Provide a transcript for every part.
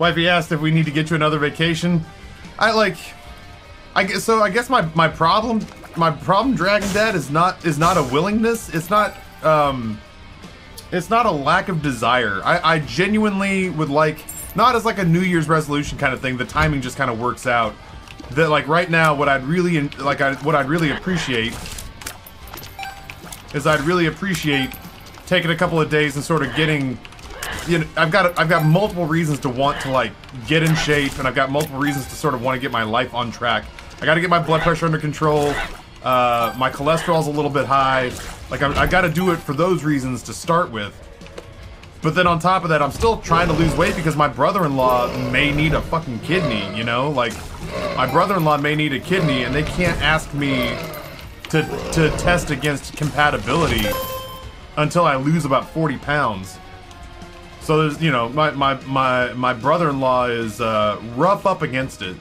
Wifey asked if we need to get you another vacation. I guess my problem Dragon Dad is not a willingness. It's not a lack of desire. I genuinely would like, not as like a New Year's resolution kind of thing, the timing just kind of works out. That like right now what I'd really appreciate is taking a couple of days and sort of getting, you know, I've got multiple reasons to want to like get in shape, and I've got multiple reasons to sort of want to get my life on track. I got to get my blood pressure under control. My cholesterol's a little bit high. Like I got to do it for those reasons to start with. But then on top of that, I'm still trying to lose weight because my brother-in-law may need a fucking kidney, you know? Like, my brother-in-law may need a kidney, and they can't ask me to test against compatibility until I lose about 40 pounds. So there's, you know, my brother-in-law is rough up against it.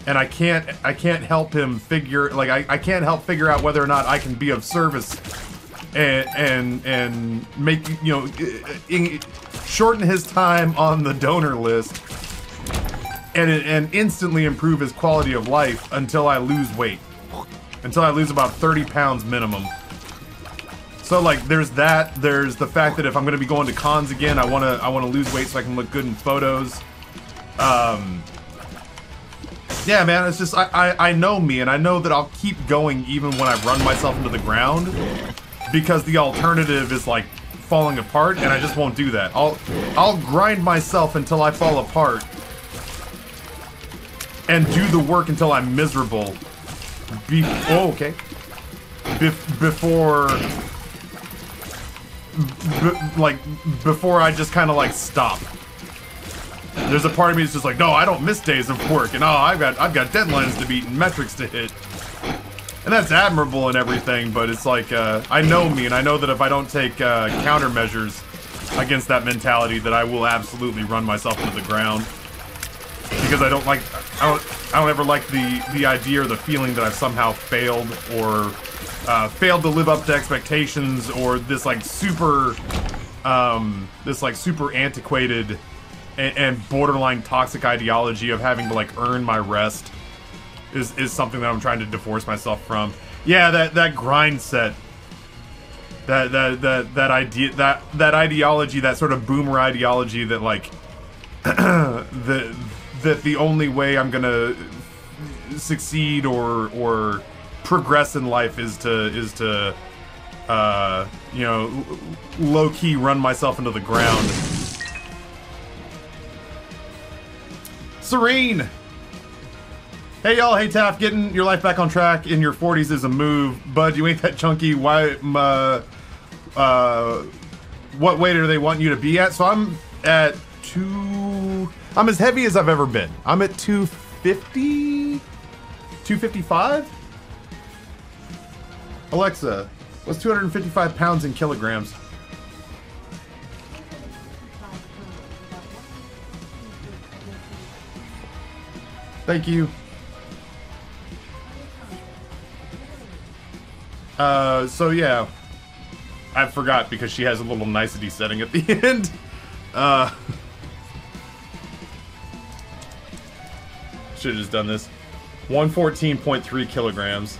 And I can't help him figure, like, I can't help figure out whether or not I can be of service and make, you know, shorten his time on the donor list and instantly improve his quality of life until I lose weight. Until I lose about 30 pounds minimum. So like there's that, there's the fact that if I'm gonna be going to cons again, I wanna lose weight so I can look good in photos. Yeah, man, it's just I know me, and I know that I'll keep going even when I run myself into the ground, because the alternative is like falling apart, and I just won't do that. I'll grind myself until I fall apart and do the work until I'm miserable. Before I just kind of like stop. There's a part of me that's just like, no, I don't miss days of work, and oh, I've got deadlines to beat and metrics to hit. And that's admirable and everything, but it's like, I know me, and I know that if I don't take countermeasures against that mentality, that I will absolutely run myself into the ground. Because I don't ever like the idea or the feeling that I've somehow failed, or failed to live up to expectations, or this like super antiquated and borderline toxic ideology of having to like earn my rest is something that I'm trying to divorce myself from. Yeah, that grind set, that ideology, that sort of boomer ideology that like that the only way I'm gonna succeed or progress in life is to you know, low-key run myself into the ground. Serene! Hey y'all, hey Taff, getting your life back on track in your 40s is a move. Bud, you ain't that chunky. Why, what weight do they want you to be at? So I'm at I'm as heavy as I've ever been. I'm at 250? 255? Alexa, what's 255 pounds in kilograms? Thank you. So yeah. I forgot because she has a little nicety setting at the end. Should have just done this. 114.3 kilograms.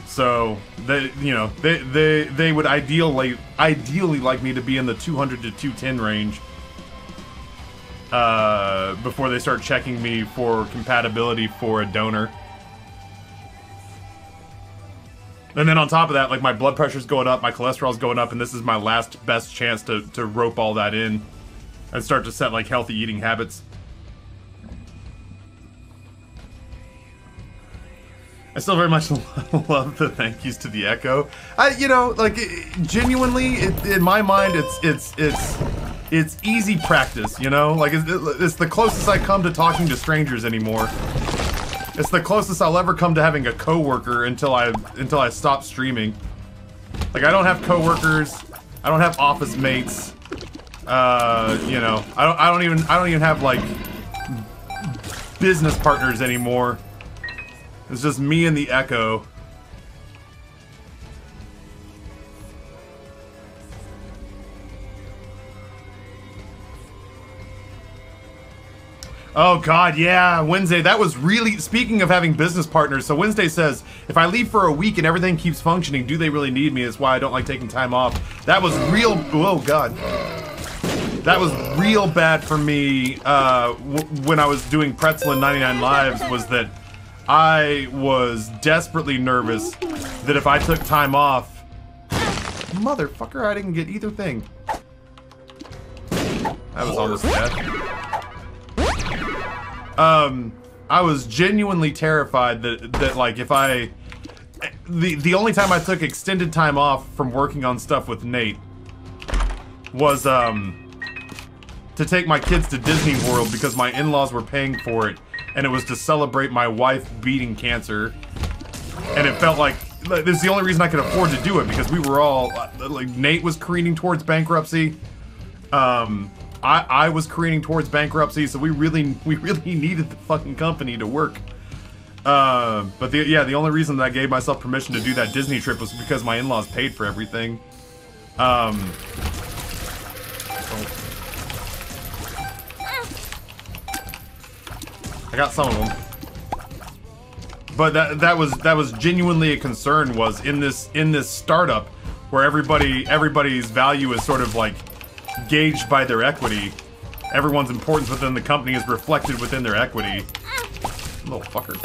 So they would ideally like me to be in the 200 to 210 range before they start checking me for compatibility for a donor. And then on top of that, like, my blood pressure's going up, my cholesterol's going up, and this is my last best chance to rope all that in and start to set like healthy eating habits. I still very much love the thank yous to the Echo. You know, like, genuinely, in my mind, it's easy practice, you know? Like, it's the closest I come to talking to strangers anymore. It's the closest I'll ever come to having a coworker until I stop streaming. Like, I don't have coworkers, I don't have office mates. You know, I don't even have like business partners anymore. It's just me and the Echo. Oh God, yeah, Wednesday. That was really, speaking of having business partners, so Wednesday says, if I leave for a week and everything keeps functioning, do they really need me? That's why I don't like taking time off. That was real, oh God. That was real bad for me when I was doing Pretzel and 99 Lives, was that I was desperately nervous that if I took time off, motherfucker, I didn't get either thing. That was almost dead. I was genuinely terrified that like if the only time I took extended time off from working on stuff with Nate was to take my kids to Disney World because my in-laws were paying for it, and it was to celebrate my wife beating cancer. And it felt like this is the only reason I could afford to do it, because we were all like, Nate was careening towards bankruptcy. I was careening towards bankruptcy, so we really needed the fucking company to work. But the only reason that I gave myself permission to do that Disney trip was because my in-laws paid for everything. I got some of them, but that was genuinely a concern. Was in this startup where everybody's value is sort of like gauged by their equity. Everyone's importance within the company is reflected within their equity. Little fucker.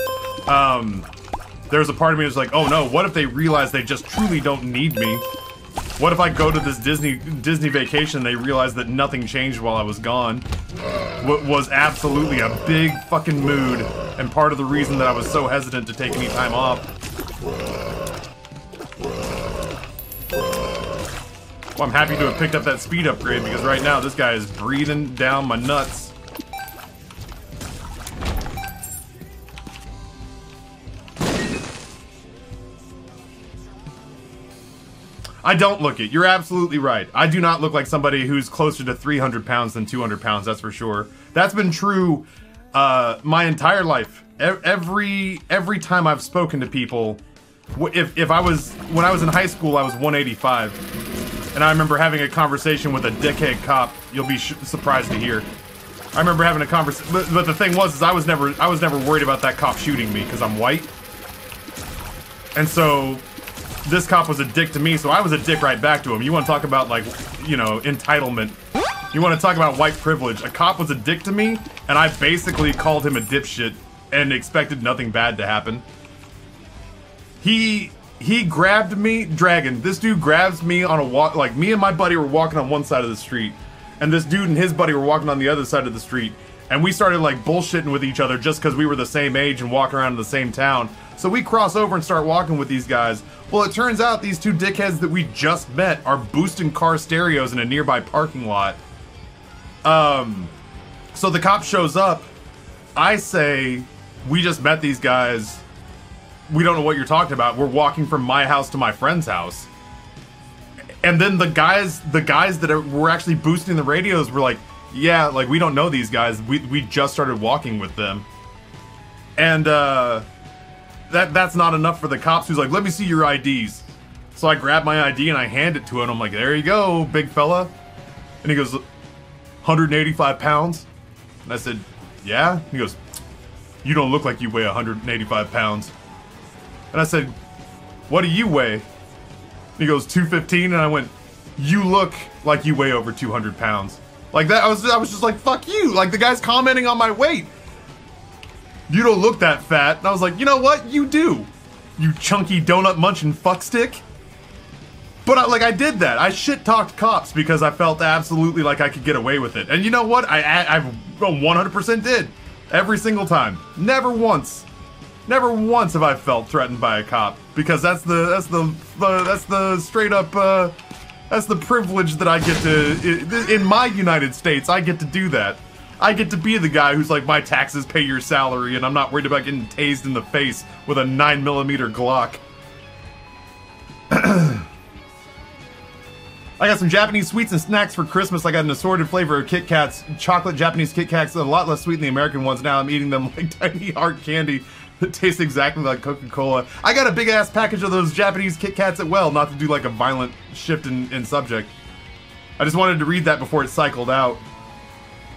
There's a part of me that's like, oh no, what if they realize they just truly don't need me? What if I go to this Disney vacation and they realize that nothing changed while I was gone? What was absolutely a big fucking mood, and part of the reason that I was so hesitant to take any time off. Well, I'm happy to have picked up that speed upgrade, because right now this guy is breathing down my nuts. I don't look it. You're absolutely right. I do not look like somebody who's closer to 300 pounds than 200 pounds, that's for sure. That's been true my entire life. Every time I've spoken to people, when I was in high school, I was 185. And I remember having a conversation with a dickhead cop. You'll be surprised to hear. I remember having a conversation, but the thing was, is I was never worried about that cop shooting me because I'm white. And so this cop was a dick to me, so I was a dick right back to him. You want to talk about, like, you know, entitlement. You want to talk about white privilege. A cop was a dick to me, and I basically called him a dipshit and expected nothing bad to happen. He grabbed me, Dragon. This dude grabs me on a walk, like, me and my buddy were walking on one side of the street, and this dude and his buddy were walking on the other side of the street, and we started, like, bullshitting with each other just because we were the same age and walking around in the same town. So we cross over and start walking with these guys. Well, it turns out these two dickheads that we just met are boosting car stereos in a nearby parking lot. So the cop shows up. I say, we just met these guys. We don't know what you're talking about. We're walking from my house to my friend's house. And then the guys that were actually boosting the radios were like, yeah, like, we don't know these guys. We just started walking with them. And, that's not enough for the cops, who's like, let me see your IDs. So I grab my ID and I hand it to him. I'm like, there you go, big fella. And he goes, 185 pounds? And I said, yeah? He goes, you don't look like you weigh 185 pounds. And I said, what do you weigh? And he goes, 215. And I went, you look like you weigh over 200 pounds. Like that, I was just like, fuck you. Like, the guy's commenting on my weight. You don't look that fat. And I was like, you know what? You do. You chunky donut munching fuckstick. But I did that. I shit-talked cops because I felt absolutely like I could get away with it. And you know what? I 100% did. Every single time. Never once have I felt threatened by a cop, because that's the straight up that's the privilege that I get to in my United States. I get to do that. I get to be the guy who's like, my taxes pay your salary, and I'm not worried about getting tased in the face with a 9mm Glock. I got some Japanese sweets and snacks for Christmas. I got an assorted flavor of Kit Kats, chocolate Japanese Kit Kats, a lot less sweet than the American ones. Now I'm eating them like tiny hard candy that tastes exactly like Coca-Cola. I got a big ass package of those Japanese Kit Kats as well, not to do like a violent shift in subject. I just wanted to read that before it cycled out.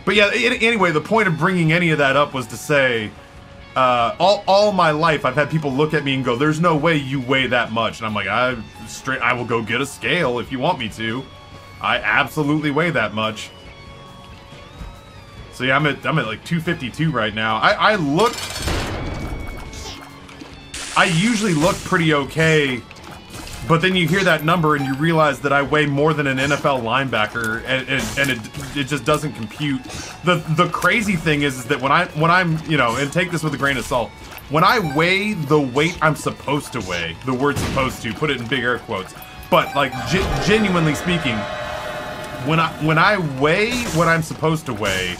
But yeah, anyway, the point of bringing any of that up was to say, all my life I've had people look at me and go, "There's no way you weigh that much," and I'm like, I will go get a scale if you want me to. I absolutely weigh that much. So yeah, I'm at like 252 right now. I usually look pretty okay. But then you hear that number and you realize that I weigh more than an NFL linebacker, and it just doesn't compute. The crazy thing is that when I'm, you know, and take this with a grain of salt, when I weigh the weight I'm supposed to weigh, the word supposed to, put it in big air quotes, but like genuinely speaking, when I weigh what I'm supposed to weigh,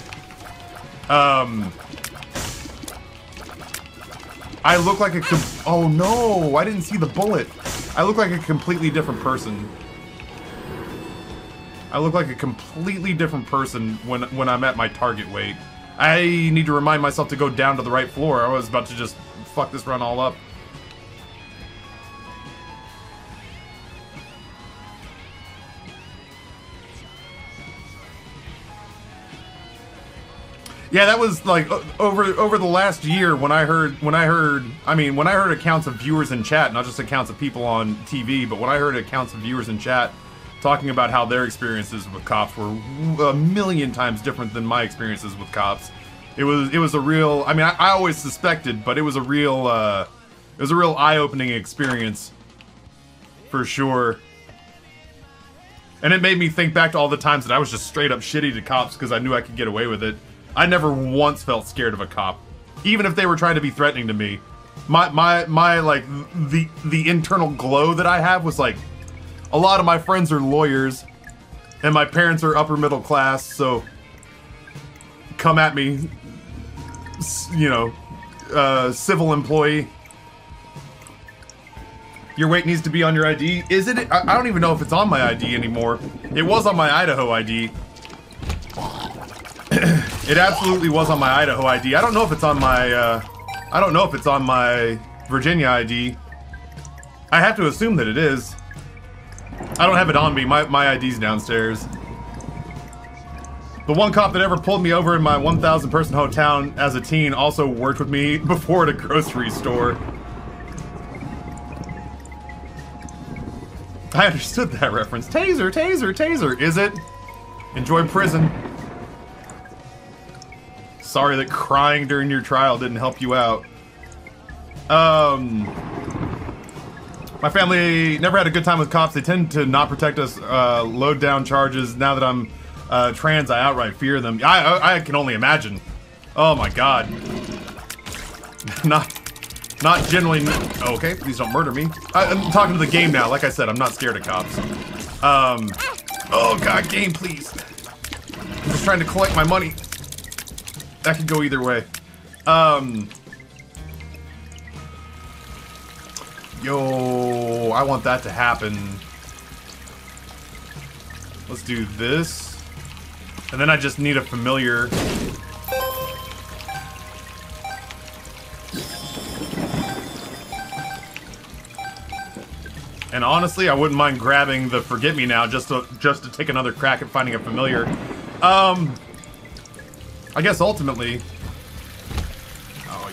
I look like a oh no, I didn't see the bullet. I look like a completely different person. I look like a completely different person when I'm at my target weight. I need to remind myself to go down to the right floor. I was about to just fuck this run all up. Yeah, that was like over the last year when I heard accounts of viewers in chat, not just accounts of people on TV, but when I heard accounts of viewers in chat talking about how their experiences with cops were a million times different than my experiences with cops. It was a real, I mean, I always suspected, but it was a real eye-opening experience for sure. And it made me think back to all the times that I was just straight up shitty to cops because I knew I could get away with it. I never once felt scared of a cop, even if they were trying to be threatening to me. My like the internal glow that I have was like, a lot of my friends are lawyers, and my parents are upper middle class, so come at me, you know, civil employee. Your weight needs to be on your ID. Is it? I don't even know if it's on my ID anymore. It was on my Idaho ID. It absolutely was on my Idaho ID. I don't know if it's on my, I don't know if it's on my Virginia ID. I have to assume that it is. I don't have it on me. My ID's downstairs. The one cop that ever pulled me over in my 1,000 person hometown as a teen also worked with me before at a grocery store. I understood that reference. Taser, taser, taser. Is it? Enjoy prison. Sorry that crying during your trial didn't help you out. My family never had a good time with cops. They tend to not protect us, load down charges. Now that I'm trans, I outright fear them. I can only imagine. Oh my god. Not generally. Okay, please don't murder me. I'm talking to the game now. Like I said, I'm not scared of cops. Oh god, game, please. I'm just trying to collect my money. That could go either way. Yo, I want that to happen. Let's do this. And then I just need a familiar. And honestly, I wouldn't mind grabbing the Forget Me Now just to take another crack at finding a familiar. I guess ultimately... Oh,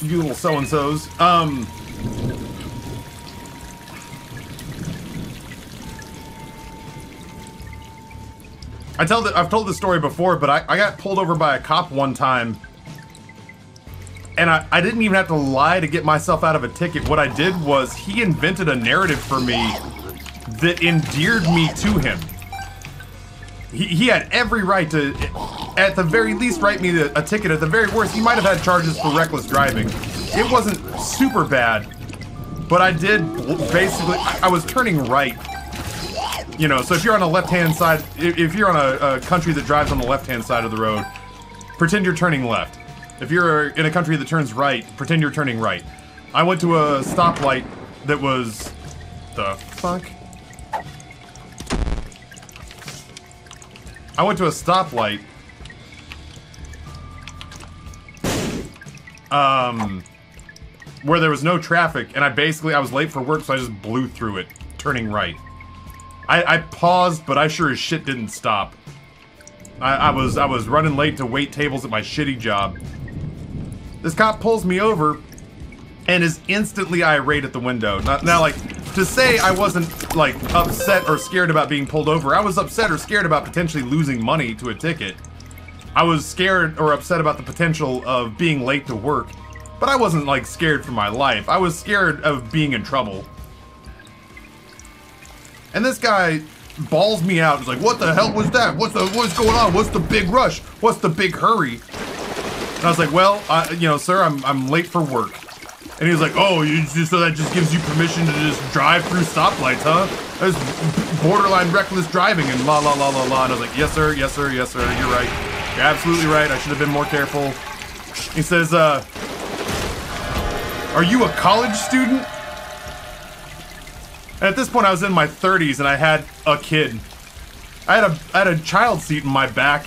you little so-and-sos. I've told this story before, but I got pulled over by a cop one time. And I didn't even have to lie to get myself out of a ticket. What I did was he invented a narrative for me that endeared me to him. He had every right to, at the very least, write me a ticket. At the very worst, he might have had charges for reckless driving. It wasn't super bad, but I did basically, I was turning right. You know, so if you're on the left-hand side, if you're on a country that drives on the left-hand side of the road, pretend you're turning left. If you're in a country that turns right, pretend you're turning right. I went to a stoplight that was... The fuck? I went to a stoplight. Where there was no traffic, and I was late for work, so I just blew through it, turning right. I paused, but I sure as shit didn't stop. I was running late to wait tables at my shitty job. This cop pulls me over and is instantly irate at the window. Now, like, to say I wasn't, like, upset or scared about being pulled over, I was upset or scared about potentially losing money to a ticket. I was scared or upset about the potential of being late to work, but I wasn't, like, scared for my life. I was scared of being in trouble. And this guy balls me out. He's like, what the hell was that? What's going on? What's the big rush? What's the big hurry? And I was like, well, you know, sir, I'm late for work. And he was like, oh, so that just gives you permission to just drive through stoplights, huh? That's borderline reckless driving and la la la la la. And I was like, yes sir, yes sir, yes sir, you're right. You're absolutely right. I should have been more careful. He says, are you a college student? And at this point, I was in my 30s and I had a kid. I had a child seat in my back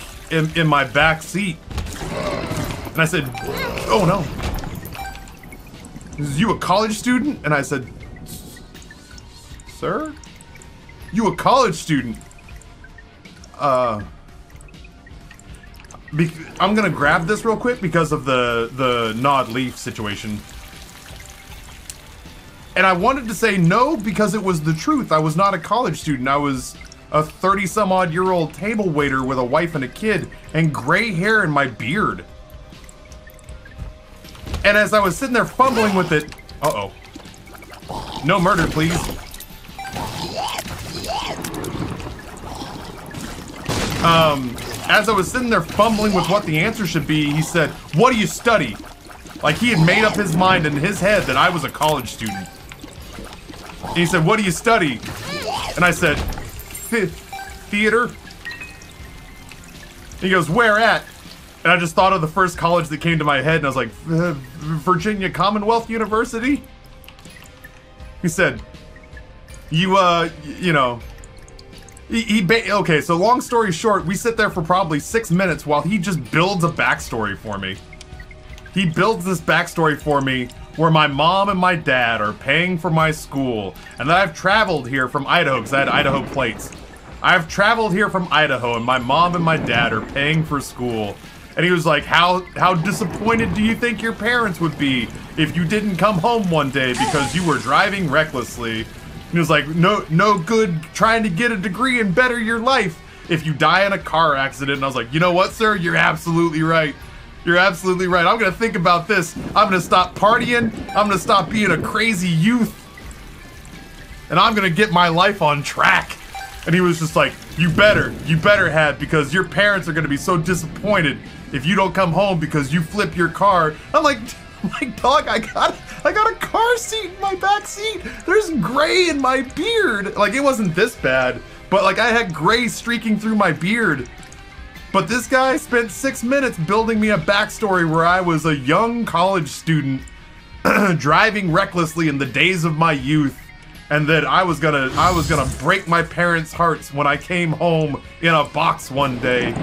seat. And I said, oh no. Is you a college student? And I said, sir? You a college student? I'm gonna grab this real quick because of the Nod Leaf situation. And I wanted to say no because it was the truth. I was not a college student. I was a 30-some-odd-year-old table waiter with a wife and a kid and gray hair in my beard. And as I was sitting there fumbling with it... Uh-oh. No murder, please. As I was sitting there fumbling with what the answer should be, he said, what do you study? Like he had made up his mind in his head that I was a college student. And he said, what do you study? And I said, theater. He goes, where at? And I just thought of the first college that came to my head, and I was like, Virginia Commonwealth University? He said, you know, okay, so long story short, we sit there for probably 6 minutes while he just builds a backstory for me. He builds this backstory for me where my mom and my dad are paying for my school, and that I've traveled here from Idaho, because I had Idaho plates. I've traveled here from Idaho, and my mom and my dad are paying for school. And he was like, how disappointed do you think your parents would be if you didn't come home one day because you were driving recklessly? And he was like, no good trying to get a degree and better your life if you die in a car accident. And I was like, you know what, sir? You're absolutely right. You're absolutely right. I'm gonna think about this. I'm gonna stop partying. I'm gonna stop being a crazy youth. And I'm gonna get my life on track. And he was just like, you better have, because your parents are gonna be so disappointed if you don't come home because you flip your car. I'm like, dog, I got a car seat in my back seat. There's gray in my beard. Like, it wasn't this bad, but like I had gray streaking through my beard. But this guy spent 6 minutes building me a backstory where I was a young college student driving recklessly in the days of my youth, and that I was gonna break my parents' hearts when I came home in a box one day.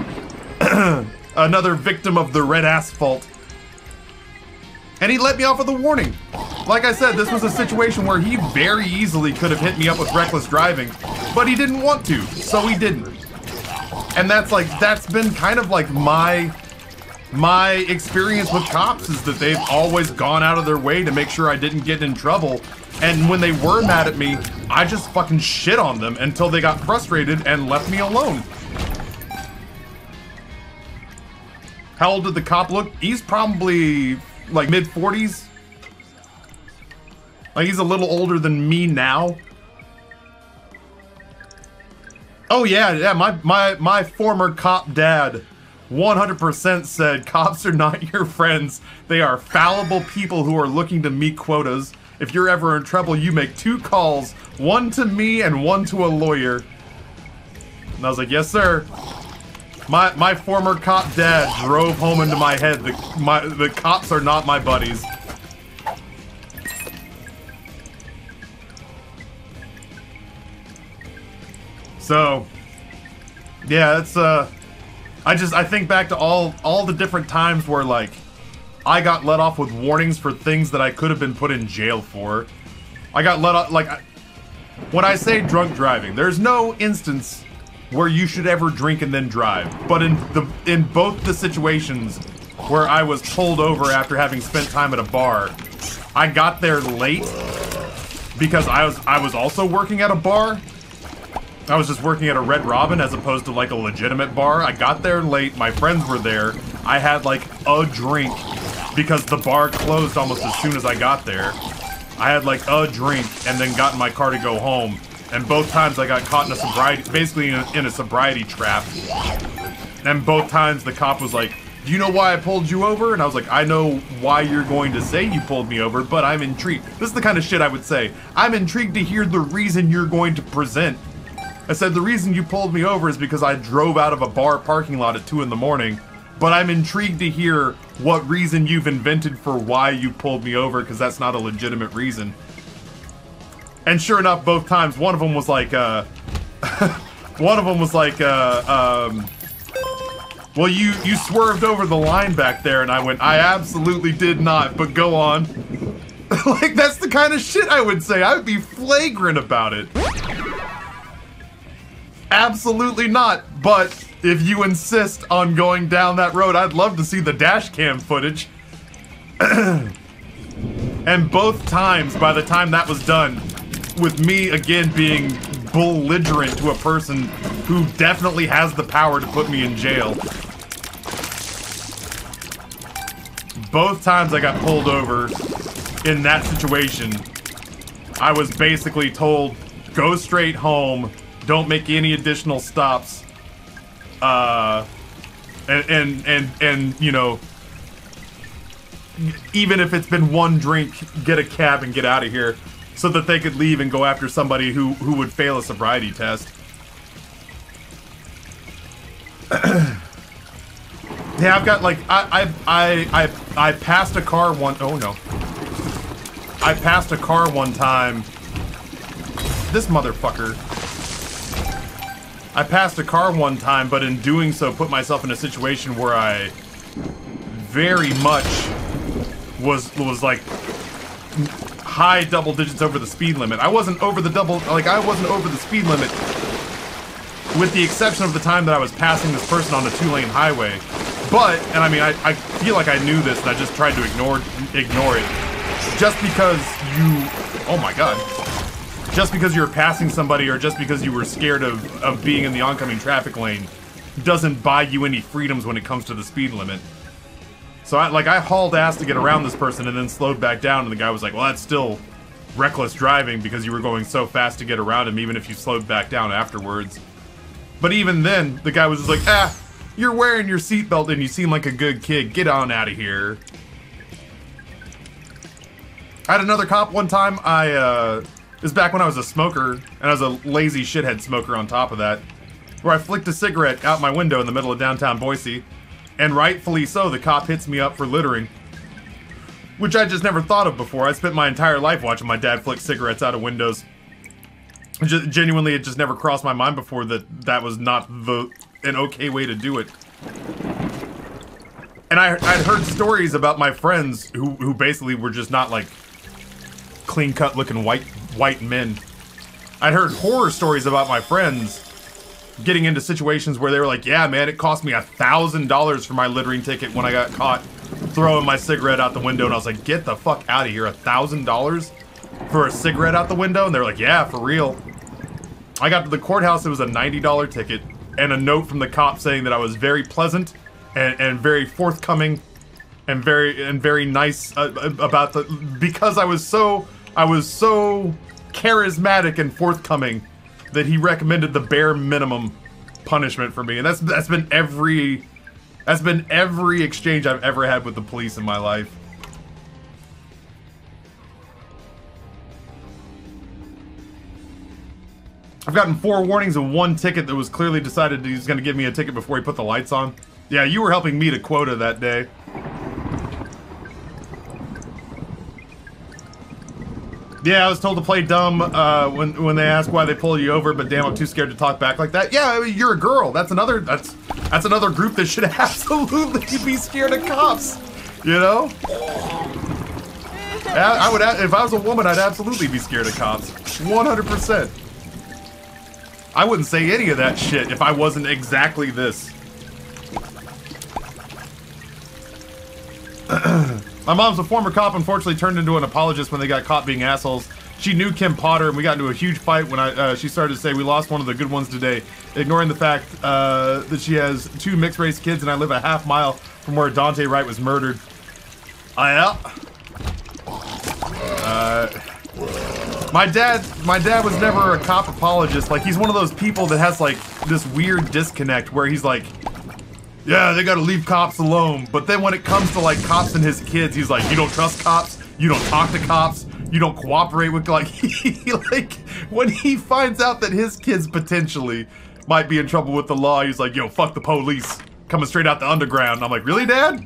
Another victim of the red asphalt. And he let me off with a warning. Like I said, this was a situation where he very easily could have hit me up with reckless driving, but he didn't want to, so he didn't. And that's been kind of like my experience with cops, is that they've always gone out of their way to make sure I didn't get in trouble. And when they were mad at me, I just fucking shit on them until they got frustrated and left me alone. How old did the cop look? He's probably like mid-40s. Like, he's a little older than me now. Oh yeah, my former cop dad 100% said cops are not your friends. They are fallible people who are looking to meet quotas. If you're ever in trouble, you make 2 calls, one to me and one to a lawyer. And I was like, yes sir. My former cop dad drove home into my head the cops are not my buddies. So, yeah, it's I think back to all the different times where, like, I got let off with warnings for things that I could have been put in jail for. I got let off, like, when I say drunk driving, there's no instance where you should ever drink and then drive. But in both the situations where I was pulled over after having spent time at a bar, I got there late because I was also working at a bar. I was just working at a Red Robin as opposed to like a legitimate bar. I got there late, my friends were there. I had like a drink because the bar closed almost as soon as I got there. I had like a drink and then got in my car to go home. And both times I got caught in a sobriety, basically in a sobriety trap. And both times the cop was like, "Do you know why I pulled you over?" And I was like, "I know why you're going to say you pulled me over, but I'm intrigued." This is the kind of shit I would say. "I'm intrigued to hear the reason you're going to present." I said, "The reason you pulled me over is because I drove out of a bar parking lot at 2 in the morning, but I'm intrigued to hear what reason you've invented for why you pulled me over, because that's not a legitimate reason." And sure enough, both times, one of them was like, well, you swerved over the line back there, and I went, "I absolutely did not, but go on." Like, that's the kind of shit I would say. I would be flagrant about it. Absolutely not, but if you insist on going down that road, I'd love to see the dash cam footage. And both times, by the time that was done, with me again being belligerent to a person who definitely has the power to put me in jail. Both times I got pulled over in that situation, I was basically told, go straight home, don't make any additional stops, and you know, even if it's been one drink, get a cab and get out of here, so that they could leave and go after somebody who would fail a sobriety test. Yeah, I've got like I passed a car one. Oh no, I passed a car one time. This motherfucker. I passed a car one time, but in doing so, put myself in a situation where I very much was like high double digits over the speed limit. I wasn't over the speed limit, with the exception of the time that I was passing this person on a 2-lane highway. But, and I mean, I feel like I knew this and I just tried to ignore it. Just because you, oh my god. Just because you're passing somebody or just because you were scared of being in the oncoming traffic lane doesn't buy you any freedoms when it comes to the speed limit. So I hauled ass to get around this person and then slowed back down, and the guy was like, "Well, that's still reckless driving because you were going so fast to get around him even if you slowed back down afterwards." But even then, the guy was just like, "Ah, you're wearing your seatbelt and you seem like a good kid. Get on out of here." I had another cop one time. It was back when I was a smoker, and I was a lazy shithead smoker on top of that, where I flicked a cigarette out my window in the middle of downtown Boise. And rightfully so, the cop hits me up for littering. Which I just never thought of before. I spent my entire life watching my dad flick cigarettes out of windows. Genuinely, it just never crossed my mind before that was not an okay way to do it. And I'd heard stories about my friends who basically were just not like clean-cut looking white men. I'd heard horror stories about my friends getting into situations where they were like, "Yeah, man, it cost me $1,000 for my littering ticket when I got caught throwing my cigarette out the window." And I was like, "Get the fuck out of here, $1,000 for a cigarette out the window?" And they're like, "Yeah, for real." I got to the courthouse, it was a $90 ticket, and a note from the cop saying that I was very pleasant and very forthcoming and very nice about because I was so charismatic and forthcoming that he recommended the bare minimum punishment for me. And that's been every exchange I've ever had with the police in my life. I've gotten 4 warnings and 1 ticket that was clearly decided he was going to give me a ticket before he put the lights on. Yeah, you were helping meet a quota that day. Yeah, I was told to play dumb when they ask why they pull you over, but damn, I'm too scared to talk back like that. Yeah, I mean, you're a girl. That's another group that should absolutely be scared of cops. You know? I would, if I was a woman, I'd absolutely be scared of cops. 100%. I wouldn't say any of that shit if I wasn't exactly this. My mom's a former cop, unfortunately turned into an apologist when they got caught being assholes. She knew Kim Potter, and we got into a huge fight when she started to say we lost one of the good ones today, ignoring the fact that she has 2 mixed-race kids and I live a half-mile from where Dante Wright was murdered. Yeah. My dad was never a cop apologist. Like, he's one of those people that has, like, this weird disconnect where he's like, yeah, they gotta leave cops alone. But then when it comes to, like, cops and his kids, he's like, you don't trust cops, you don't talk to cops, you don't cooperate with, like, like, when he finds out that his kids potentially might be in trouble with the law, he's like, yo, fuck the police, coming straight out the underground. I'm like, really, Dad?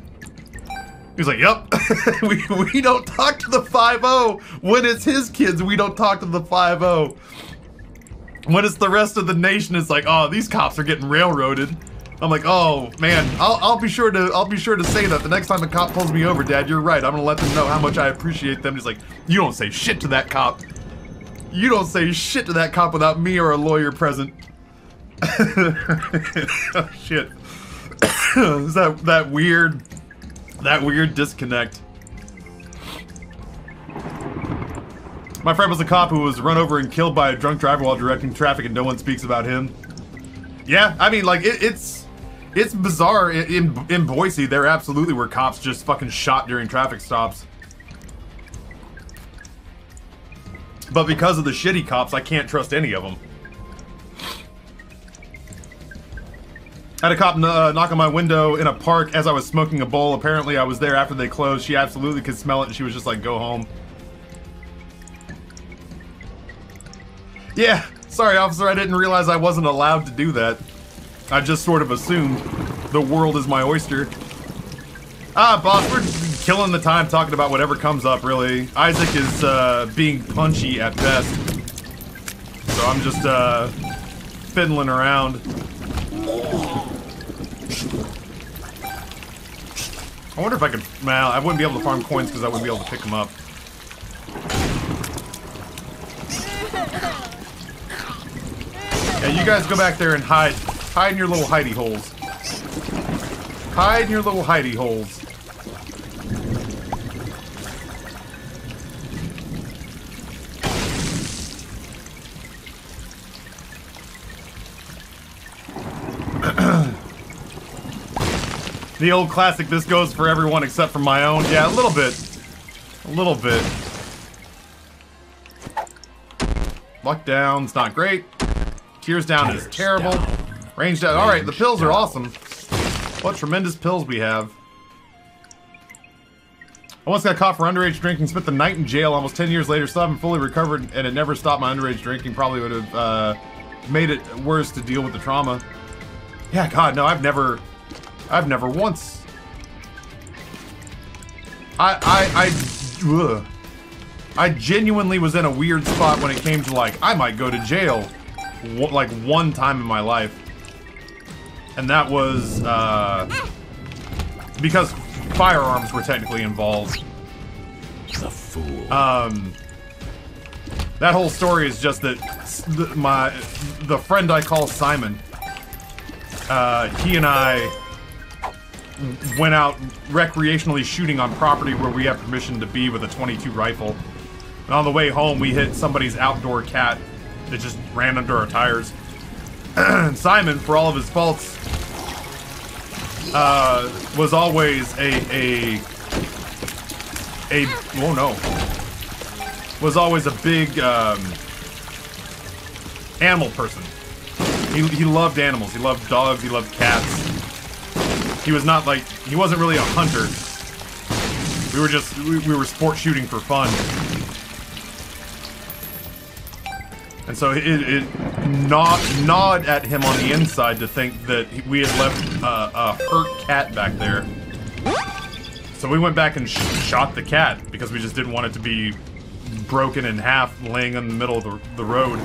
He's like, yep, we don't talk to the 5-0. When it's his kids, we don't talk to the 5-0. When it's the rest of the nation, it's like, oh, these cops are getting railroaded. I'm like, oh man, I'll be sure to say that the next time a cop pulls me over, Dad. You're right. I'm gonna let them know how much I appreciate them. He's like, you don't say shit to that cop. You don't say shit to that cop without me or a lawyer present. Oh, shit. Is that weird disconnect. My friend was a cop who was run over and killed by a drunk driver while directing traffic, and no one speaks about him. Yeah, I mean, like, it's bizarre. In Boise, there absolutely were cops just fucking shot during traffic stops. But because of the shitty cops, I can't trust any of them. I had a cop knock on my window in a park as I was smoking a bowl. Apparently I was there after they closed. She absolutely could smell it and she was just like, go home. Yeah, sorry officer, I didn't realize I wasn't allowed to do that. I just sort of assumed the world is my oyster. Ah, boss, we're killing the time talking about whatever comes up, really. Isaac is being punchy at best. So I'm just fiddling around. I wonder if I could, well, I wouldn't be able to farm coins because I wouldn't be able to pick them up. Yeah, you guys go back there and hide. Hide in your little hidey holes. Hide in your little hidey holes. The old classic, this goes for everyone except for my own. Yeah, a little bit. A little bit. Luck down's not great. Tears down is terrible. Range down. Alright, the pills are awesome. What tremendous pills we have. I once got caught for underage drinking, spent the night in jail. Almost 10 years later, still haven't fully recovered, and it never stopped my underage drinking. Probably would have made it worse to deal with the trauma. Yeah, God, no, I've never once. I genuinely was in a weird spot when it came to, like, I might go to jail, like, one time in my life. And that was, because firearms were technically involved. The fool. That whole story is just that the friend I call Simon, he and I went out recreationally shooting on property where we have permission to be with a .22 rifle. And on the way home, we hit somebody's outdoor cat that just ran under our tires. Simon, for all of his faults, was always was always a big animal person. He loved animals. He loved dogs. He loved cats. He was not like, he wasn't really a hunter. We were just, we were sport shooting for fun. And so it gnawed at him on the inside to think that we had left a hurt cat back there. So we went back and shot the cat because we just didn't want it to be broken in half laying in the middle of the road.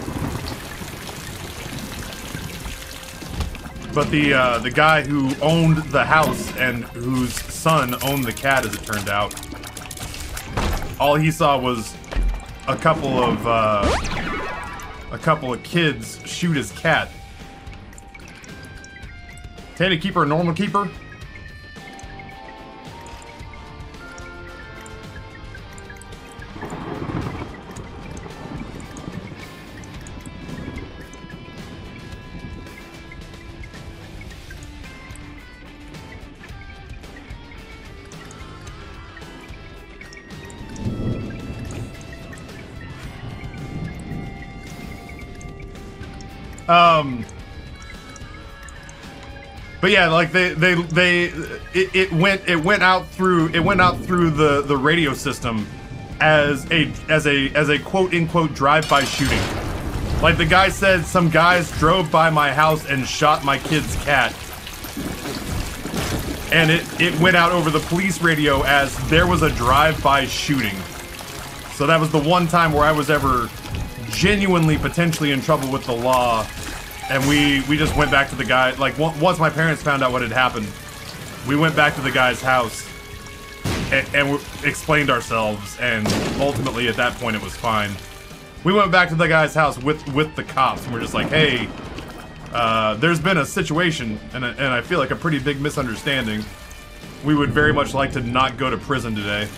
But the guy who owned the house and whose son owned the cat, as it turned out, all he saw was a couple of kids shoot his cat. Tandy keeper, a normal keeper? But yeah, like it went out through the radio system as a quote unquote drive-by shooting. Like the guy said, some guys drove by my house and shot my kid's cat, and it went out over the police radio as there was a drive-by shooting. So that was the one time where I was ever genuinely potentially in trouble with the law. And we just went back to the guy, like, once my parents found out what had happened, we went back to the guy's house and explained ourselves, and ultimately at that point it was fine. We went back to the guy's house with the cops, and we're just like, hey, there's been a situation, and I feel like a pretty big misunderstanding. We would very much like to not go to prison today.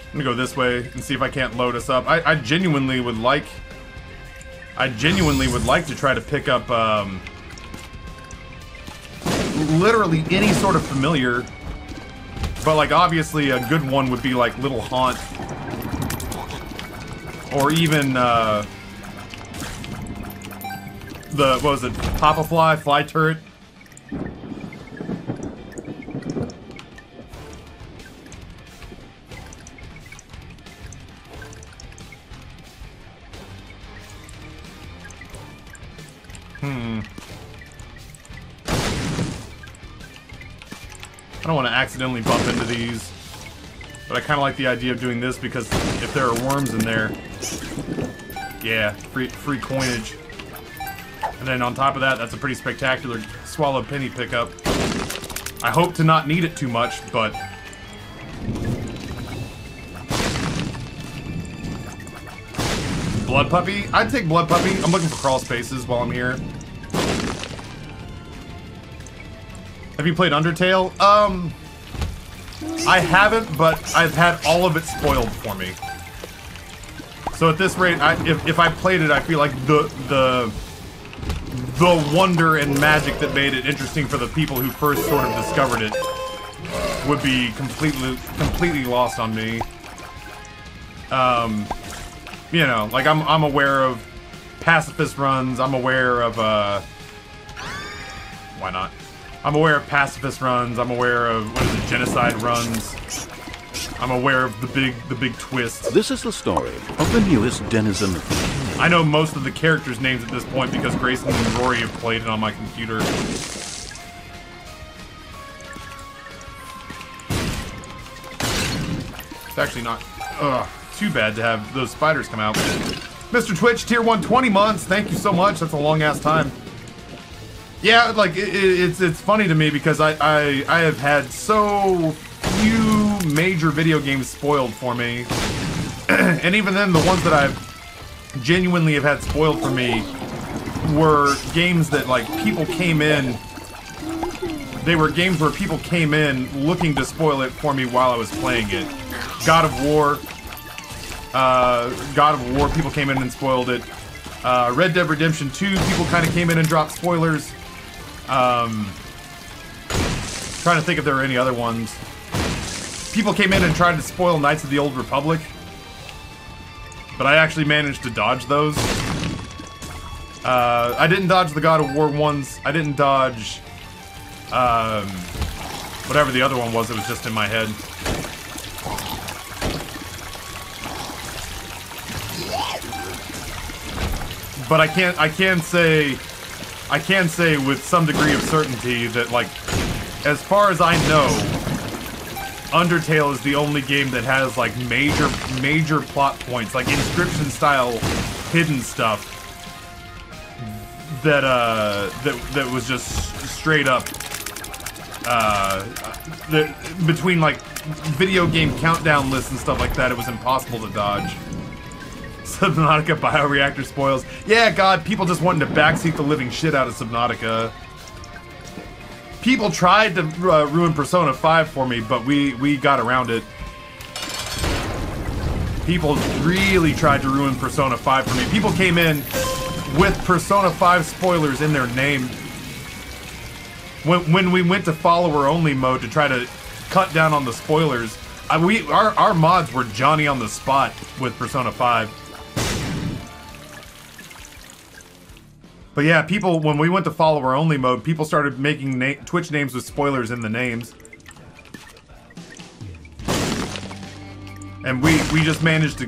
I'm gonna go this way and see if I can't load us up. I genuinely would like to try to pick up literally any sort of familiar, but like obviously a good one would be like Little Haunt, or even what was it, Pop-A-Fly, Fly Turret. I don't want to accidentally bump into these, but I kind of like the idea of doing this because if there are worms in there, yeah, free coinage. And then on top of that, that's a pretty spectacular swallowed penny pickup. I hope to not need it too much, but Blood Puppy? I'd take Blood Puppy. I'm looking for crawl spaces while I'm here. Have you played Undertale? I haven't, but I've had all of it spoiled for me. So at this rate, if I played it, I feel like the wonder and magic that made it interesting for the people who first sort of discovered it would be completely lost on me. You know, like I'm aware of pacifist runs. I'm aware of why not? I'm aware of pacifist runs. I'm aware of genocide runs. I'm aware of the big twists. This is the story of the newest denizen. I know most of the characters' names at this point because Grayson and Rory have played it on my computer. It's actually not too bad to have those spiders come out. Mr. Twitch, tier 1, 20 months. Thank you so much. That's a long ass time. Yeah, like it's funny to me because I have had so few major video games spoiled for me, and even then, the ones that I've genuinely have had spoiled for me were games that like people came in. They were games where people came in looking to spoil it for me while I was playing it. God of War. People came in and spoiled it. Red Dead Redemption 2, people kind of came in and dropped spoilers. Trying to think if there were any other ones. People came in and tried to spoil Knights of the Old Republic, but I actually managed to dodge those. I didn't dodge the God of War ones. I didn't dodge whatever the other one was that was just in my head. But I can say with some degree of certainty that, like, as far as I know, Undertale is the only game that has like major plot points, like Inscription style hidden stuff, that was just straight up between like video game countdown lists and stuff like that. It was impossible to dodge. Subnautica bioreactor spoils. Yeah, God, people just wanting to backseat the living shit out of Subnautica. People tried to ruin Persona 5 for me, but we got around it. People really tried to ruin Persona 5 for me. People came in with Persona 5 spoilers in their name. When we went to follower-only mode to try to cut down on the spoilers, our mods were Johnny on the spot with Persona 5. But yeah, people, when we went to follower-only mode, people started making Twitch names with spoilers in the names. And we just managed to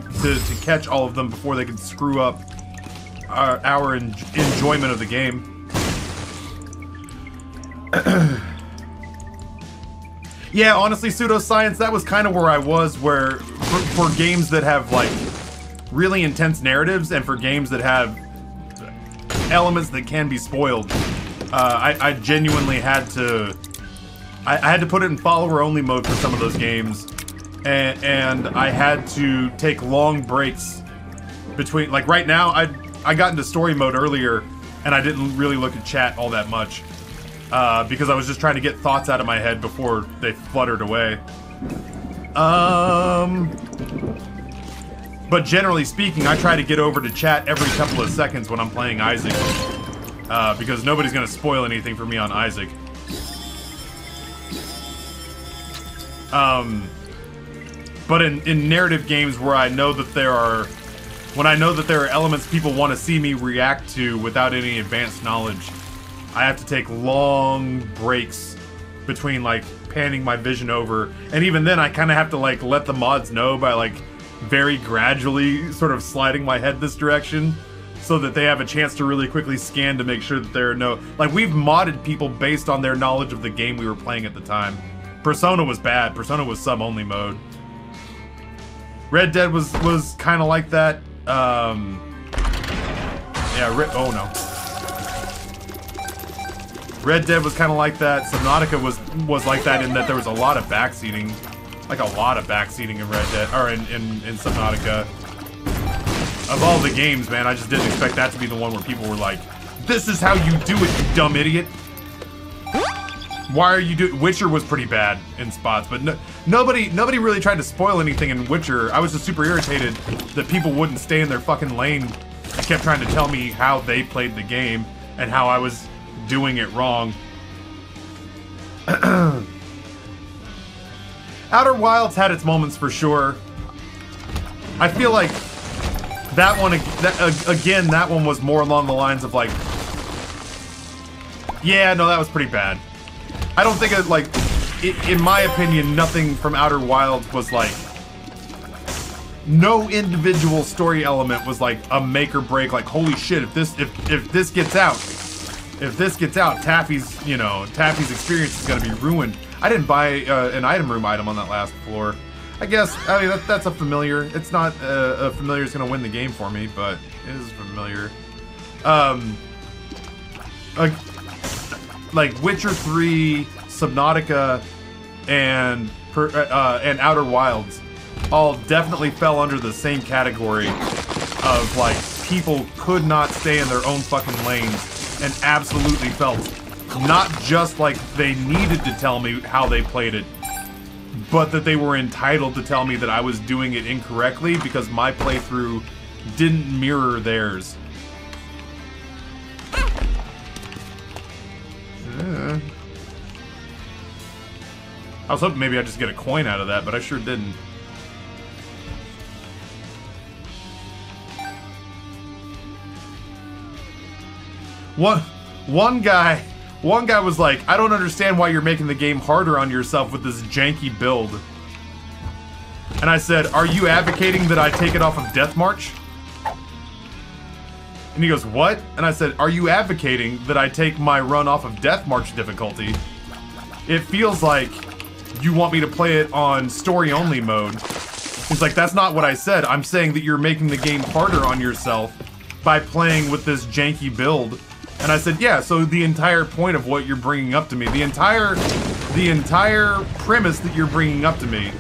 catch all of them before they could screw up our enjoyment of the game. Yeah, honestly, Pseudoscience, that was kind of where I was, where for games that have, like, really intense narratives, and for games that have elements that can be spoiled, I genuinely had to... I had to put it in follower-only mode for some of those games, and I had to take long breaks between... Like, right now, I got into story mode earlier, and I didn't really look at chat all that much. Because I was just trying to get thoughts out of my head before they fluttered away. But generally speaking, I try to get over to chat every couple of seconds when I'm playing Isaac. Because nobody's gonna spoil anything for me on Isaac. But in narrative games where I know that there are... When I know that there are elements people want to see me react to without any advanced knowledge, I have to take long breaks between, like, panning my vision over. And even then, I kind of have to, like, let the mods know by, like, very gradually sort of sliding my head this direction so that they have a chance to really quickly scan to make sure that there are no... Like, we've modded people based on their knowledge of the game we were playing at the time. Persona was bad. Persona was sub-only mode. Red Dead was kind of like that. Yeah, oh no. Red Dead was kind of like that. Subnautica was like that in that there was a lot of backseating. Like a lot of backseating in Red Dead, or in Subnautica. Of all the games, man, I just didn't expect that to be the one where people were like, "This is how you do it, you dumb idiot." Why are you doing... Witcher was pretty bad in spots, but nobody really tried to spoil anything in Witcher. I was just super irritated that people wouldn't stay in their fucking lane and kept trying to tell me how they played the game and how I was doing it wrong. Outer Wilds had its moments for sure. I feel like that one, again, that one was more along the lines of like, yeah, no, that was pretty bad. I don't think it, like, in my opinion, nothing from Outer Wilds was like, no individual story element was like a make or break, like, holy shit, if this gets out, Taffy's experience is gonna be ruined. I didn't buy an item room item on that last floor. I guess, I mean, that's a familiar. It's not a familiar is gonna win the game for me, but it is familiar. Like Witcher 3, Subnautica, and Outer Wilds all definitely fell under the same category of, like, people could not stay in their own fucking lanes and absolutely felt not just like they needed to tell me how they played it, but that they were entitled to tell me that I was doing it incorrectly because my playthrough didn't mirror theirs. I was hoping maybe I'd just get a coin out of that, but I sure didn't. One guy was like, I don't understand why you're making the game harder on yourself with this janky build. And I said, are you advocating that I take it off of Death March? And he goes, what? And I said, are you advocating that I take my run off of Death March difficulty? It feels like you want me to play it on story-only mode. He's like, that's not what I said. I'm saying that you're making the game harder on yourself by playing with this janky build And I said, yeah, so the entire point of what you're bringing up to me, the entire premise that you're bringing up to me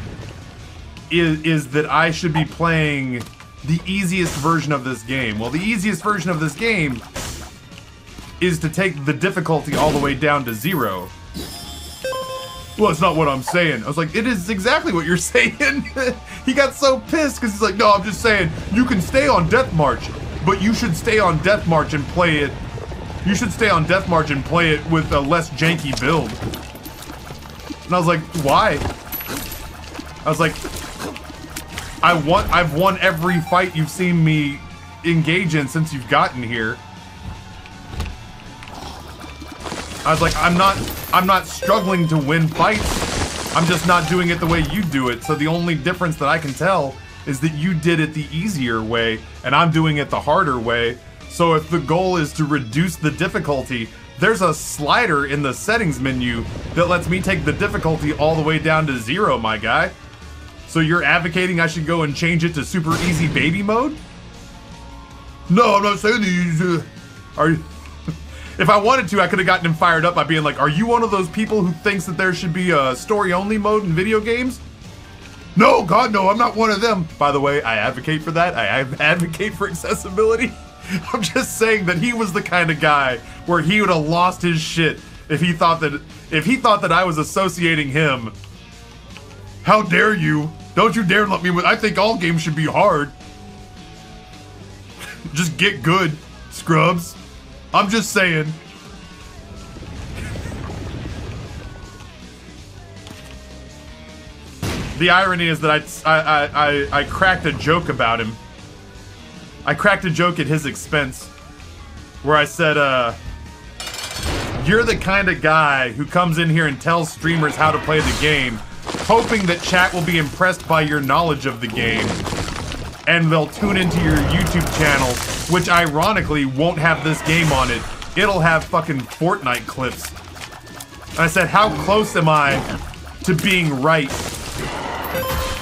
is that I should be playing the easiest version of this game. Well, the easiest version of this game is to take the difficulty all the way down to 0. Well, it's not what I'm saying. I was like, it is exactly what you're saying. He got so pissed because he's like, no, I'm just saying, you can stay on Death March, but you should stay on Death March and play it. You should stay on Death March and play it with a less janky build. And I was like, why? I was like, I've won every fight you've seen me engage in since you've gotten here. I was like, I'm not struggling to win fights. I'm just not doing it the way you do it. So the only difference that I can tell is that you did it the easier way and I'm doing it the harder way. So if the goal is to reduce the difficulty, there's a slider in the settings menu that lets me take the difficulty all the way down to 0, my guy. So you're advocating I should go and change it to super easy baby mode? No, I'm not saying these. Are you? If I wanted to, I could have gotten him fired up by being like, are you one of those people who thinks that there should be a story-only mode in video games? No, God, no, I'm not one of them. By the way, I advocate for that. I advocate for accessibility. I'm just saying that he was the kind of guy where he would have lost his shit if he thought that I was associating him. How dare you? Don't you dare let me win. I think all games should be hard. Just get good, scrubs. I'm just saying. The irony is that I cracked a joke about him. I cracked a joke at his expense where I said, you're the kind of guy who comes in here and tells streamers how to play the game, hoping that chat will be impressed by your knowledge of the game, and they'll tune into your YouTube channel, which ironically won't have this game on it. It'll have fucking Fortnite clips. And I said, how close am I to being right?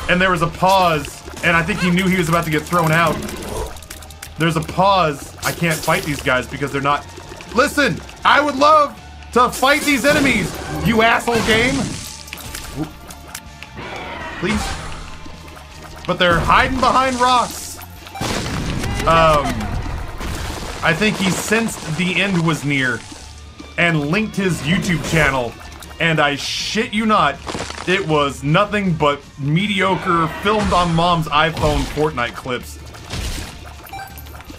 And there was a pause, and I think he knew he was about to get thrown out. There's a pause. I can't fight these guys because they're not... Listen, I would love to fight these enemies, you asshole game. Please. But they're hiding behind rocks. I think he sensed the end was near and linked his YouTube channel, and I shit you not, it was nothing but mediocre filmed on mom's iPhone Fortnite clips.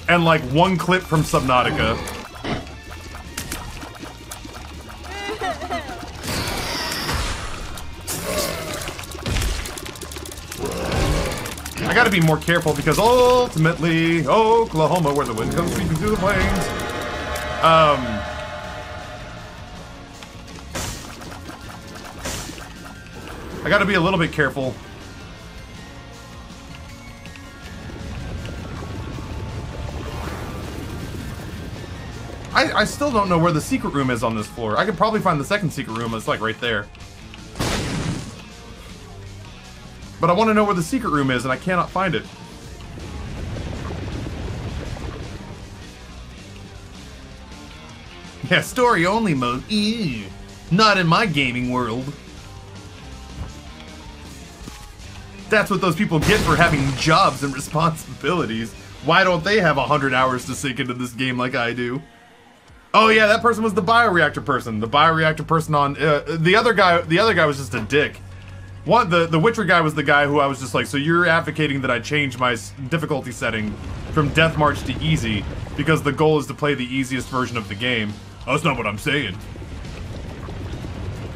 And like one clip from Subnautica. I gotta be more careful because ultimately, Oklahoma, where the wind comes sweeping through the plains. I gotta be a little bit careful. I still don't know where the secret room is on this floor. I could probably find the second secret room. It's like right there. But I want to know where the secret room is, and I cannot find it. Yeah, story only mode. Ew. Not in my gaming world. That's what those people get for having jobs and responsibilities. Why don't they have 100 hours to sink into this game like I do? Oh yeah, that person was the bioreactor person. The bioreactor person on the other guy was just a dick. The Witcher guy was the guy who I was just like, so you're advocating that I change my difficulty setting from Death March to easy because the goal is to play the easiest version of the game. Oh, that's not what I'm saying.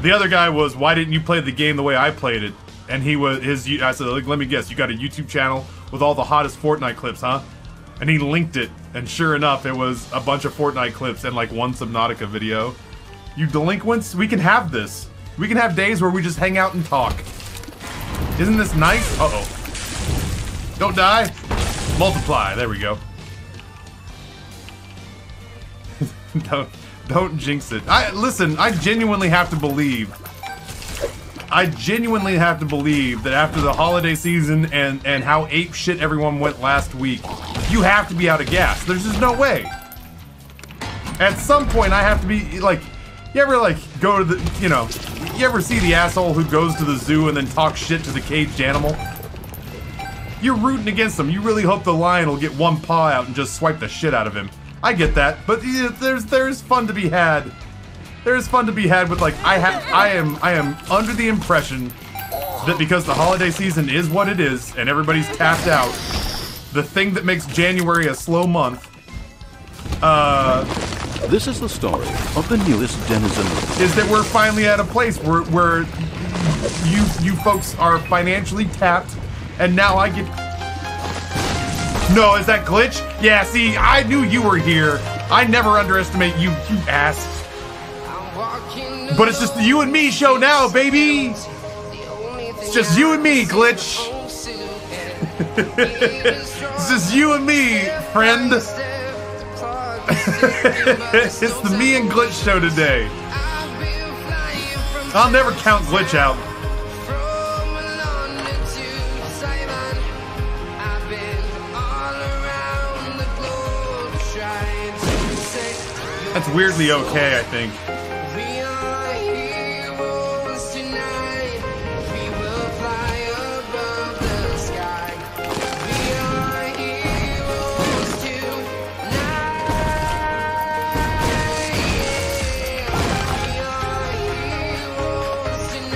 The other guy was, why didn't you play the game the way I played it? And he was I said, like, let me guess, you got a YouTube channel with all the hottest Fortnite clips, huh? And he linked it, and sure enough, it was a bunch of Fortnite clips and like one Subnautica video. You delinquents, we can have this. We can have days where we just hang out and talk. Isn't this nice? Uh-oh. Don't die. Multiply. There we go. Don't jinx it. Listen, I genuinely have to believe that after the holiday season and how ape shit everyone went last week, you have to be out of gas. There's just no way. At some point, I have to be, like, you ever, like, go to the, you know, you ever see the asshole who goes to the zoo and then talks shit to the caged animal? You're rooting against them. You really hope the lion will get one paw out and just swipe the shit out of him. I get that, but yeah, there's fun to be had. There's fun to be had with, like, I am under the impression that because the holiday season is what it is and everybody's tapped out, the thing that makes January a slow month, This is the story of the newest denizen. Is that we're finally at a place where you folks are financially tapped, and now I get... No, is that Glitch? Yeah, see, I knew you were here. I never underestimate you, you ass. But it's just the you and me show now, baby. It's just you and me, Glitch. It's just you and me, friend. It's the me and Glitch show today. I'll never count Glitch out. That's weirdly okay, I think.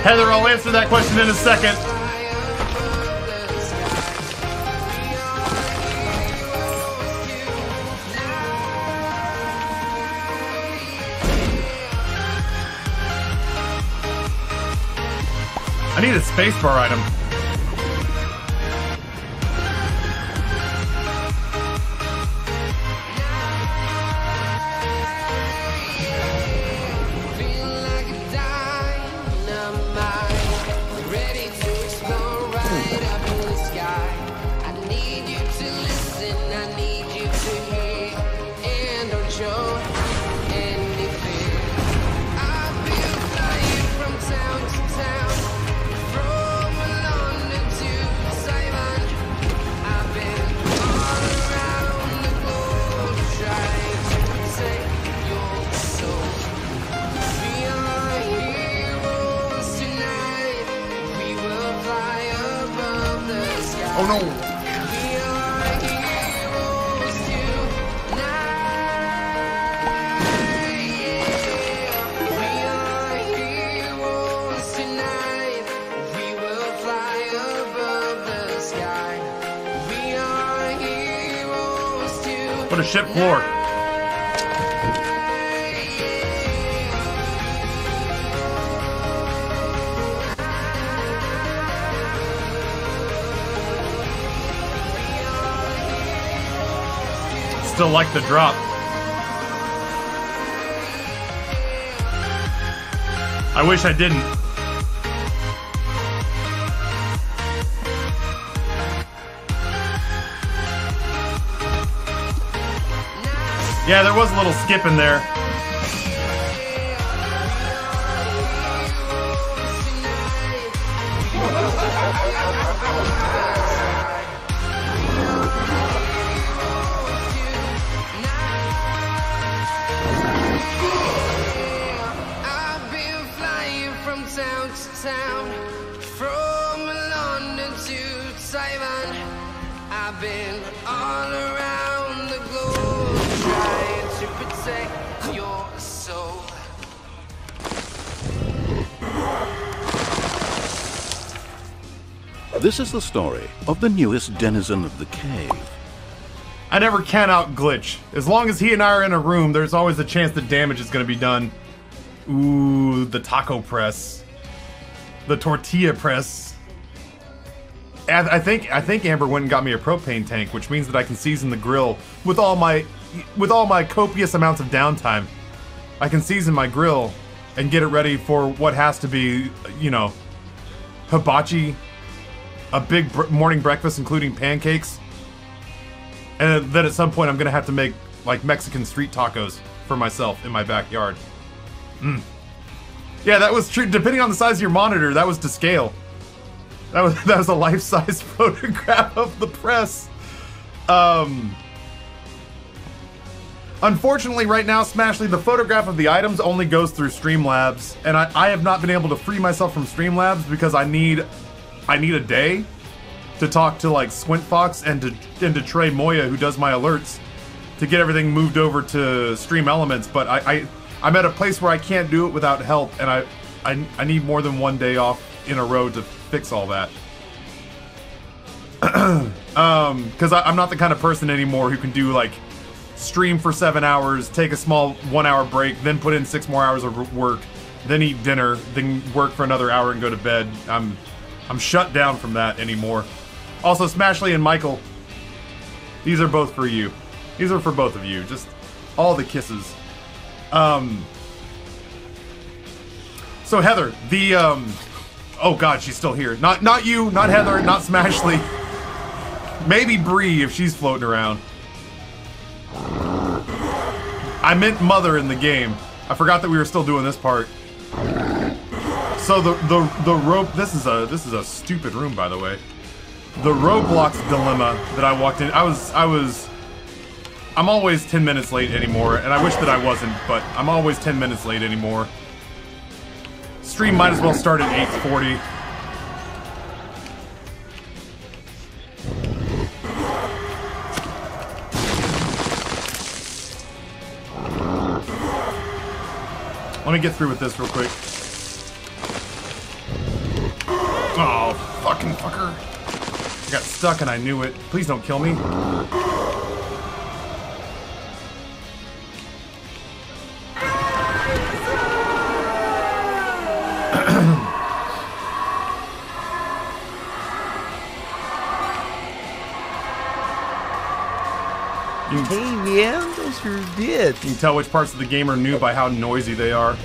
Heather, I'll answer that question in a second. I need a spacebar item. Oh no! What a ship floor! Still like the drop. I wish I didn't. Yeah, there was a little skip in there. From London to Taiwan, I've been all around the globe trying to protect your soul. This is the story of the newest denizen of the cave. I never count out Glitch. As long as he and I are in a room, there's always a chance that damage is going to be done. Ooh, the taco press. The tortilla press. I think Amber went and got me a propane tank, which means that I can season the grill with all my copious amounts of downtime. I can season my grill and get it ready for what has to be, you know, hibachi, a big morning breakfast including pancakes, and then at some point I'm gonna have to make like Mexican street tacos for myself in my backyard. Yeah, that was true. Depending on the size of your monitor, that was to scale. That was a life-size photograph of the press. Unfortunately, right now, Smashly, the photograph of the items only goes through Streamlabs, and I have not been able to free myself from Streamlabs because I need a day to talk to like Squint Fox and to Trey Moya, who does my alerts, to get everything moved over to Stream Elements. But I'm at a place where I can't do it without help, and I need more than one day off in a row to fix all that. Because I'm not the kind of person anymore who can do like stream for 7 hours, take a small 1 hour break, then put in 6 more hours of work, then eat dinner, then work for another hour and go to bed. I'm shut down from that anymore. Also, Smashly and Michael, these are both for you. These are for both of you. Just all the kisses. So Heather, the oh god, she's still here. Not you, not Heather, not Smashly. Maybe Bree if she's floating around. I meant Mother in the game. I forgot that we were still doing this part. So the rope. This is a stupid room, by the way. The Roblox dilemma that I walked in. I'm always 10 minutes late anymore, and I wish that I wasn't, but I'm always 10 minutes late anymore. Stream might as well start at 8:40. Let me get through with this real quick. Oh, fucking fucker. I got stuck and I knew it. Please don't kill me. Hey man, those are good. You can tell which parts of the game are new by how noisy they are.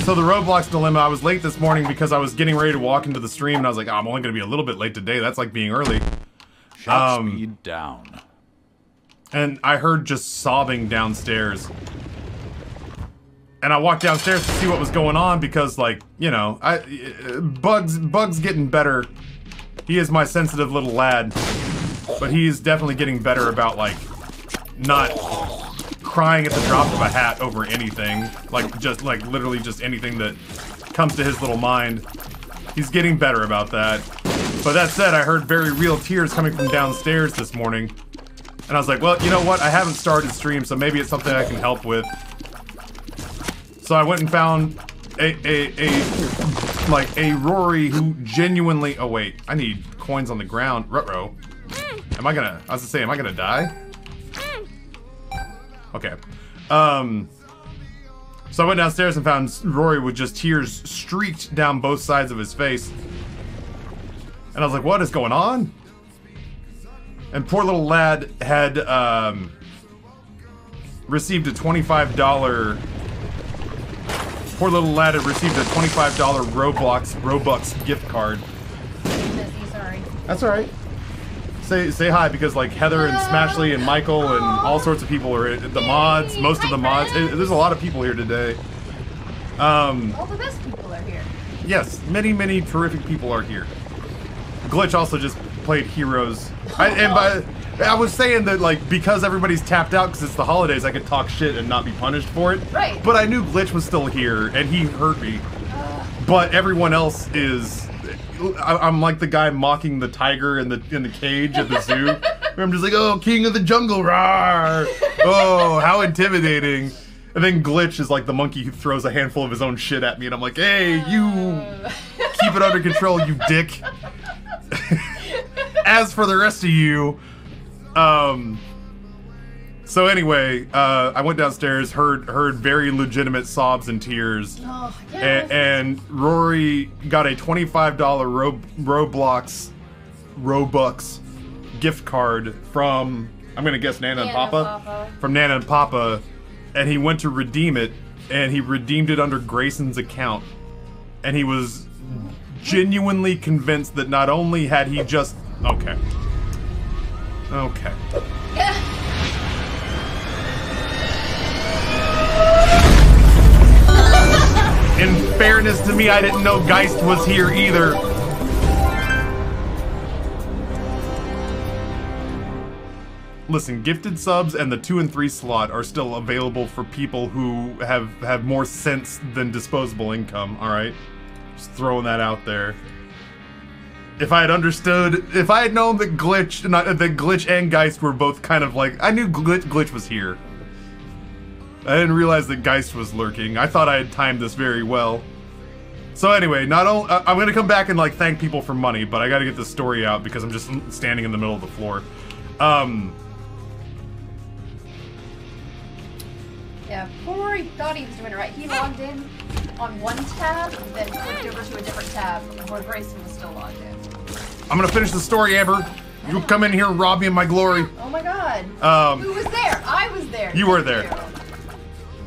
So the Roblox dilemma, I was late this morning because I was getting ready to walk into the stream and I was like, oh, I'm only going to be a little bit late today. That's like being early. Shot speed down. And I heard just sobbing downstairs. And I walked downstairs to see what was going on because, like, you know, Bug's getting better. He is my sensitive little lad. But he's definitely getting better about, like, not crying at the drop of a hat over anything. Like, literally just anything that comes to his little mind. He's getting better about that. But that said, I heard very real tears coming from downstairs this morning. And I was like, well, you know what? I haven't started stream, so maybe it's something I can help with. So I went and found a Rory who genuinely... Oh, wait. I need coins on the ground. Ruh-roh. I was gonna say, am I gonna die? Okay. So I went downstairs and found Rory with just tears streaked down both sides of his face. And I was like, what is going on? And poor little lad had received a $25... Poor little lad had received a $25 Robux gift card. Sorry. That's alright. Say hi because like Heather and Smashly and Michael and all sorts of people are the mods, most of the mods. There's a lot of people here today. All the best people are here. Yes, many terrific people are here. Glitch also just played Heroes. I was saying that like because everybody's tapped out because it's the holidays, I could talk shit and not be punished for it. Right. But I knew Glitch was still here and he hurt me. But everyone else is. I'm like the guy mocking the tiger in the cage at the zoo. Where I'm just like, oh, king of the jungle, rawr! Oh, how intimidating. And then Glitch is like the monkey who throws a handful of his own shit at me, and I'm like, hey, you keep it under control, you dick. As for the rest of you, so anyway, I went downstairs, heard very legitimate sobs and tears, and Rory got a $25 Robux gift card from, I'm gonna guess Nana and Papa? From Nana and Papa, and he went to redeem it, and he redeemed it under Grayson's account, and he was genuinely convinced that not only had he just, okay. In fairness to me, I didn't know Geist was here either. listen, gifted subs and the 2 and 3 slot are still available for people who have more sense than disposable income, alright? Just throwing that out there. If I had understood, if I had known that Glitch and Geist were both kind of like, I knew Glitch was here. I didn't realize that Geist was lurking. I thought I had timed this very well. So anyway, not only I'm gonna come back and like thank people for money, but I gotta get this story out because I'm just standing in the middle of the floor. Yeah, poor Rory thought he was doing it right. He logged in on one tab, then flipped over to a different tab where Grayson was still logged in. I'm gonna finish the story, Amber. You come in here and rob me of my glory. Oh my god. Who was there? I was there. You were there.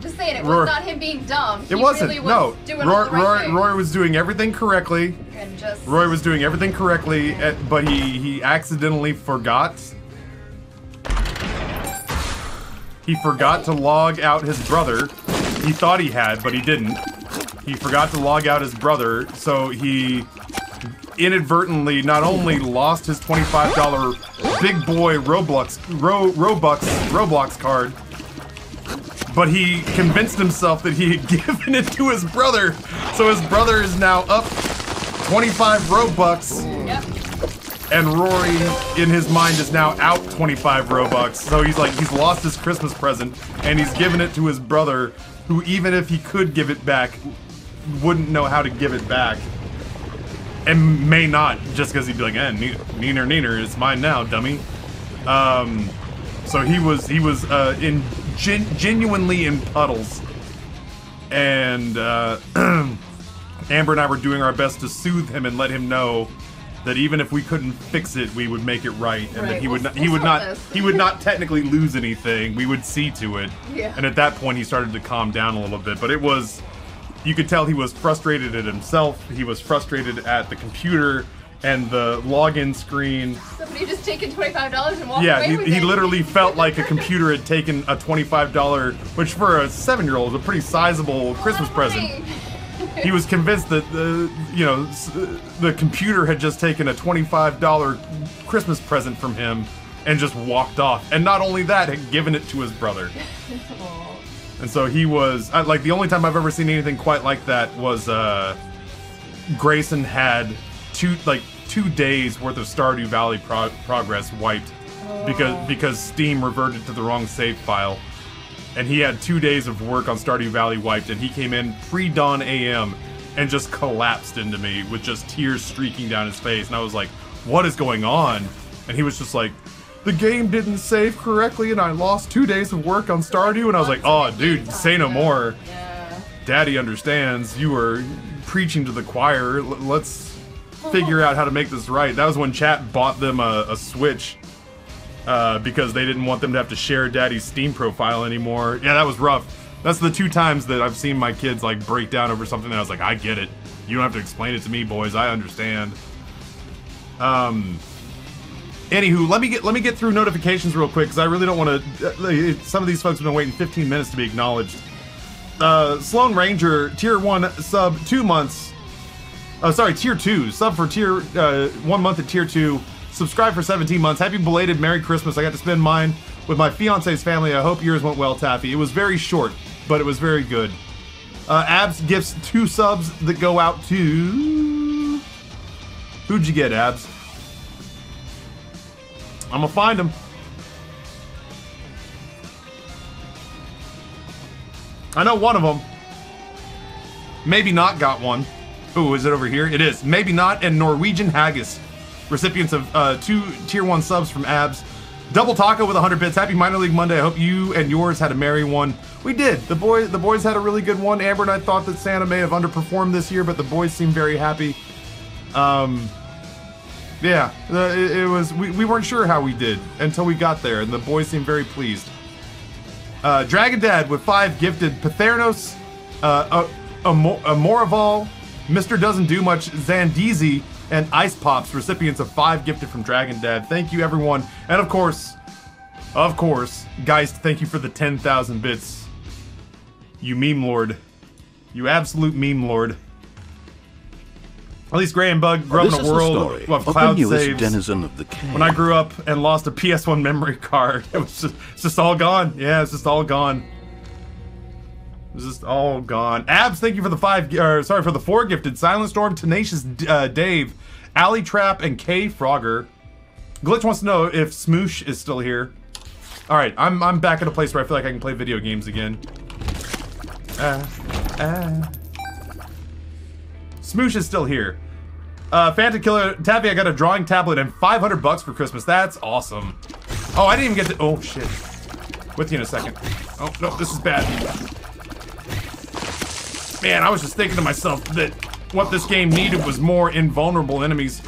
Just saying, it was not him being dumb. It wasn't. Really was no. doing all the right thing. Roy was doing everything correctly. And just... Roy was doing everything correctly, but he accidentally forgot. He forgot to log out his brother. He thought he had, but he didn't. He forgot to log out his brother, so he inadvertently not only lost his $25 big boy Roblox card, but he convinced himself that he had given it to his brother. So his brother is now up 25 Robux. Yep. And Rory, in his mind, is now out 25 Robux. So he's like, he's lost his Christmas present, and he's given it to his brother, who even if he could give it back, wouldn't know how to give it back. And may not, just because he'd be like, neener, it's mine now, dummy. So he was genuinely in puddles. And Amber and I were doing our best to soothe him and let him know that even if we couldn't fix it, we would make it right, and that he would not technically lose anything. We would see to it. Yeah. And at that point, he started to calm down a little bit. But it was, you could tell he was frustrated at himself. He was frustrated at the computer and the login screen. Somebody just taken $25 and walked Yeah, away with it. he literally felt like a computer had taken a $25, which for a 7-year-old is a pretty sizable Christmas present. He was convinced that the computer had just taken a $25 Christmas present from him and just walked off. And not only that, had given it to his brother. And so he was like, the only time I've ever seen anything quite like that was Grayson had 2 days worth of Stardew Valley progress wiped because Steam reverted to the wrong save file. And he had 2 days of work on Stardew Valley wiped, and he came in pre-dawn AM and just collapsed into me with just tears streaking down his face. And I was like, what is going on? And he was just like, the game didn't save correctly and I lost 2 days of work on Stardew. And I was like, oh, dude, say no more. Yeah. Daddy understands. You were preaching to the choir. Let's figure out how to make this right. That was when chat bought them a Switch. Because they didn't want them to have to share Daddy's Steam profile anymore. Yeah, that was rough. That's the 2 times that I've seen my kids like break down over something that I was like, I get it. You don't have to explain it to me, boys. I understand. Anywho, let me get through notifications real quick because I really don't want to. Some of these folks have been waiting 15 minutes to be acknowledged. Sloan Ranger, tier 1 sub 2 months. Oh, sorry, tier 2 sub for tier 1 month at tier 2. Subscribe for 17 months. Happy belated Merry Christmas. I got to spend mine with my fiance's family. I hope yours went well, Taffy. It was very short, but it was very good. Abs gifts 2 subs that go out to... Who'd you get, Abs? I'm gonna find him. I know one of them. Maybe Not got one. Ooh, is it over here? It is. Maybe Not and Norwegian Haggis. Recipients of 2 tier 1 subs from Abs. Double Taco with 100 bits. Happy Minor League Monday. I hope you and yours had a merry one. We did. The boys had a really good one. Amber and I thought that Santa may have underperformed this year, but the boys seemed very happy. Yeah, it was. We weren't sure how we did until we got there, and the boys seemed very pleased. Dragon Dad with 5 gifted. Pathernos, Amoraval, Mr. Doesn't Do Much, Zandizi, and Ice Pops, recipients of 5 gifted from Dragon Dad. Thank you, everyone. And of course, Geist, thank you for the 10,000 bits. You meme lord. You absolute meme lord. At least Gray and Bug grew up This in is a the world story of of the cloud newest saves. denizen of the cave. When I grew up and lost a PS1 memory card, it's just all gone. Yeah, it's just all gone. It's just all gone. Abs, thank you for the for the 4 gifted. Silent Storm, Tenacious Dave, Alley Trap, and K Frogger. Glitch wants to know if Smoosh is still here. All right, I'm back at a place where I feel like I can play video games again. Smoosh is still here. Phantom Killer, Taffy, I got a drawing tablet and $500 for Christmas. That's awesome. Oh, I didn't even get to. Oh shit. With you in a second. Oh no, this is bad. Man, I was just thinking to myself that what this game needed was more invulnerable enemies.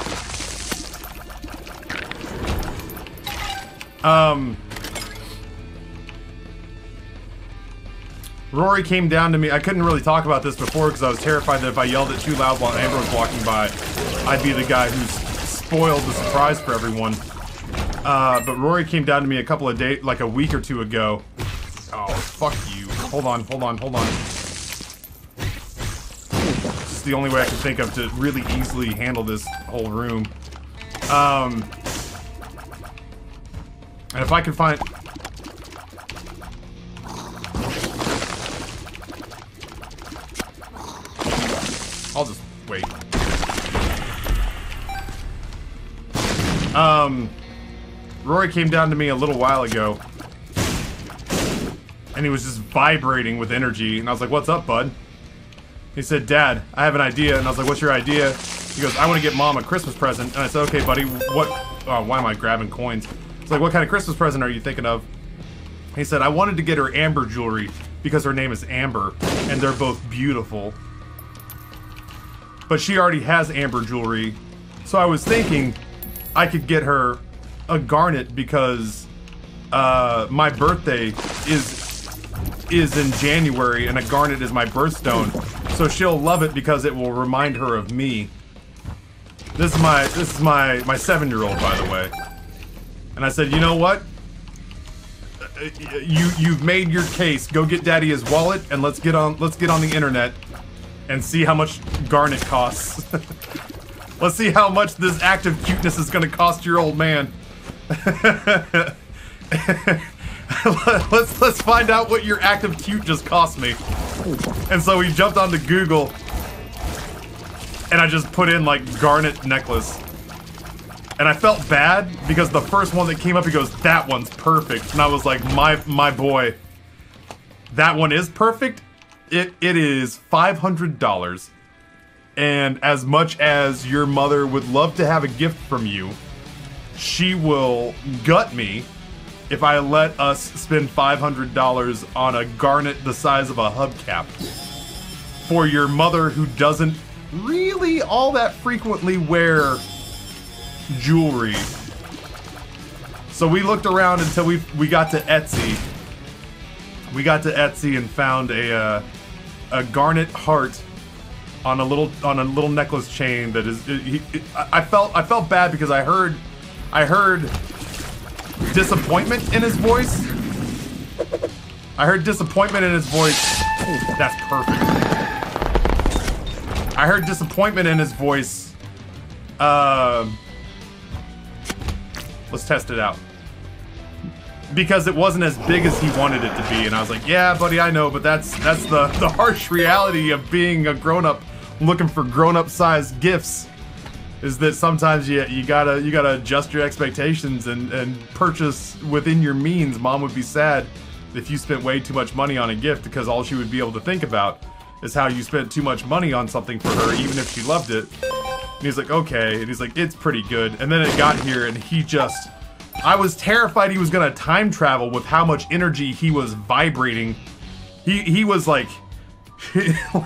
Rory came down to me. I couldn't really talk about this before because I was terrified that if I yelled it too loud while Amber was walking by, I'd be the guy who's spoiled the surprise for everyone. But Rory came down to me a couple of days, like a week or two ago. Oh, fuck you. Hold on. This is the only way I can think of to really easily handle this whole room. And if I can find... I'll just wait. Rory came down to me a little while ago. And he was just vibrating with energy. And I was like, what's up, bud? He said, Dad, I have an idea. And I was like, what's your idea? He goes, I want to get Mom a Christmas present. And I said, okay, buddy, what... Oh, why am I grabbing coins? It's like, what kind of Christmas present are you thinking of? He said, I wanted to get her Amber jewelry because her name is Amber. And they're both beautiful. But she already has Amber jewelry. So I was thinking I could get her a garnet because my birthday is in January and a garnet is my birthstone. So she'll love it because it will remind her of me. This is my 7-year-old, by the way. And I said, you know what? You've made your case. Go get Daddy his wallet and let's get on the internet and see how much garnet costs. Let's see how much this act of cuteness is gonna cost your old man. Let's find out what your act of cute just cost me. And so we jumped onto Google and I just put in like garnet necklace. And I felt bad because the first one that came up, he goes, that one's perfect. And I was like, my boy, that one is perfect? It is $500. And as much as your mother would love to have a gift from you, she will gut me if I let us spend $500 on a garnet the size of a hubcap for your mother who doesn't really all that frequently wear jewelry. So we looked around until we got to Etsy. We got to Etsy and found a garnet heart on a little necklace chain that is. I felt bad because I heard disappointment in his voice. I heard disappointment in his voice. That's perfect. I heard disappointment in his voice. Let's test it out. Because it wasn't as big as he wanted it to be, and I was like, yeah, buddy, I know, but that's the harsh reality of being a grown-up looking for grown-up sized gifts, is that sometimes you gotta adjust your expectations and purchase within your means. Mom would be sad if you spent way too much money on a gift because all she would be able to think about is how you spent too much money on something for her, even if she loved it. And he's like, okay, and he's like, it's pretty good. And then it got here, and he just... I was terrified he was gonna time travel with how much energy he was vibrating. He was like,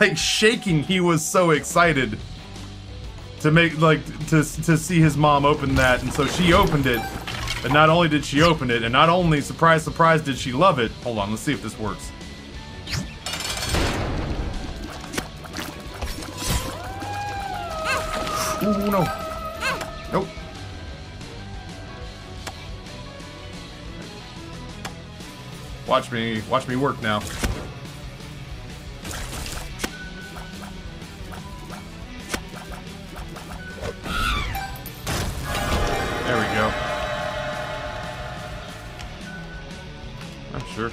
like shaking. He was so excited to to see his mom open that, and so she opened it. And not only did she open it, and not only, surprise, surprise, did she love it. Hold on, let's see if this works. Ooh, no. Nope. Watch me work now. Sure.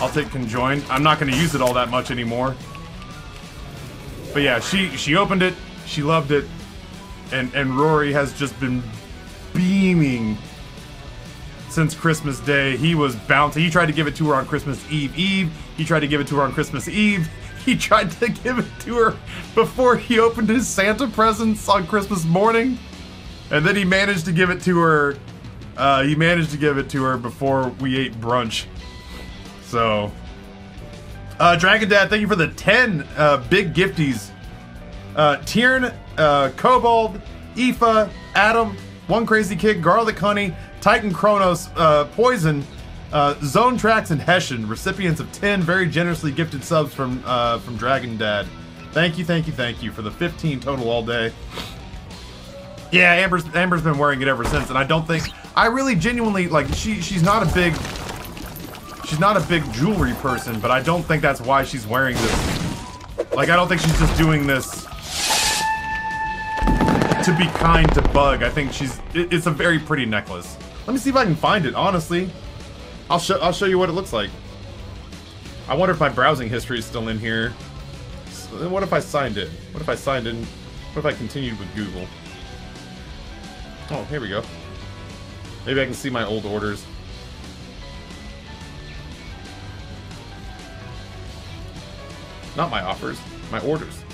I'll take conjoined. I'm not going to use it all that much anymore. But yeah, she opened it. She loved it. And Rory has just been beaming since Christmas Day. He was bouncing. He tried to give it to her on Christmas Eve. He tried to give it to her on Christmas Eve. He tried to give it to her before he opened his Santa presents on Christmas morning. And then he managed to give it to her. He managed to give it to her before we ate brunch. So, Dragon Dad, thank you for the 10 big gifties. Tiern, Kobold, Aoife, Adam, One Crazy Kid, Garlic Honey, Titan Kronos, Poison, Zone Tracks, and Hessian, recipients of 10 very generously gifted subs from Dragon Dad. Thank you for the 15 total all day. Yeah, Amber's been wearing it ever since, and I don't think I really genuinely like she's not a big jewelry person, but I don't think that's why she's wearing this. Like, I don't think she's just doing this to be kind to Bug. I think it's a very pretty necklace. Let me see if I can find it, honestly. I'll show you what it looks like. I wonder if my browsing history is still in here. So, what if I signed it? What if I signed in? What if I continued with Google? Oh, here we go. Maybe I can see my old orders. Not my offers, my orders.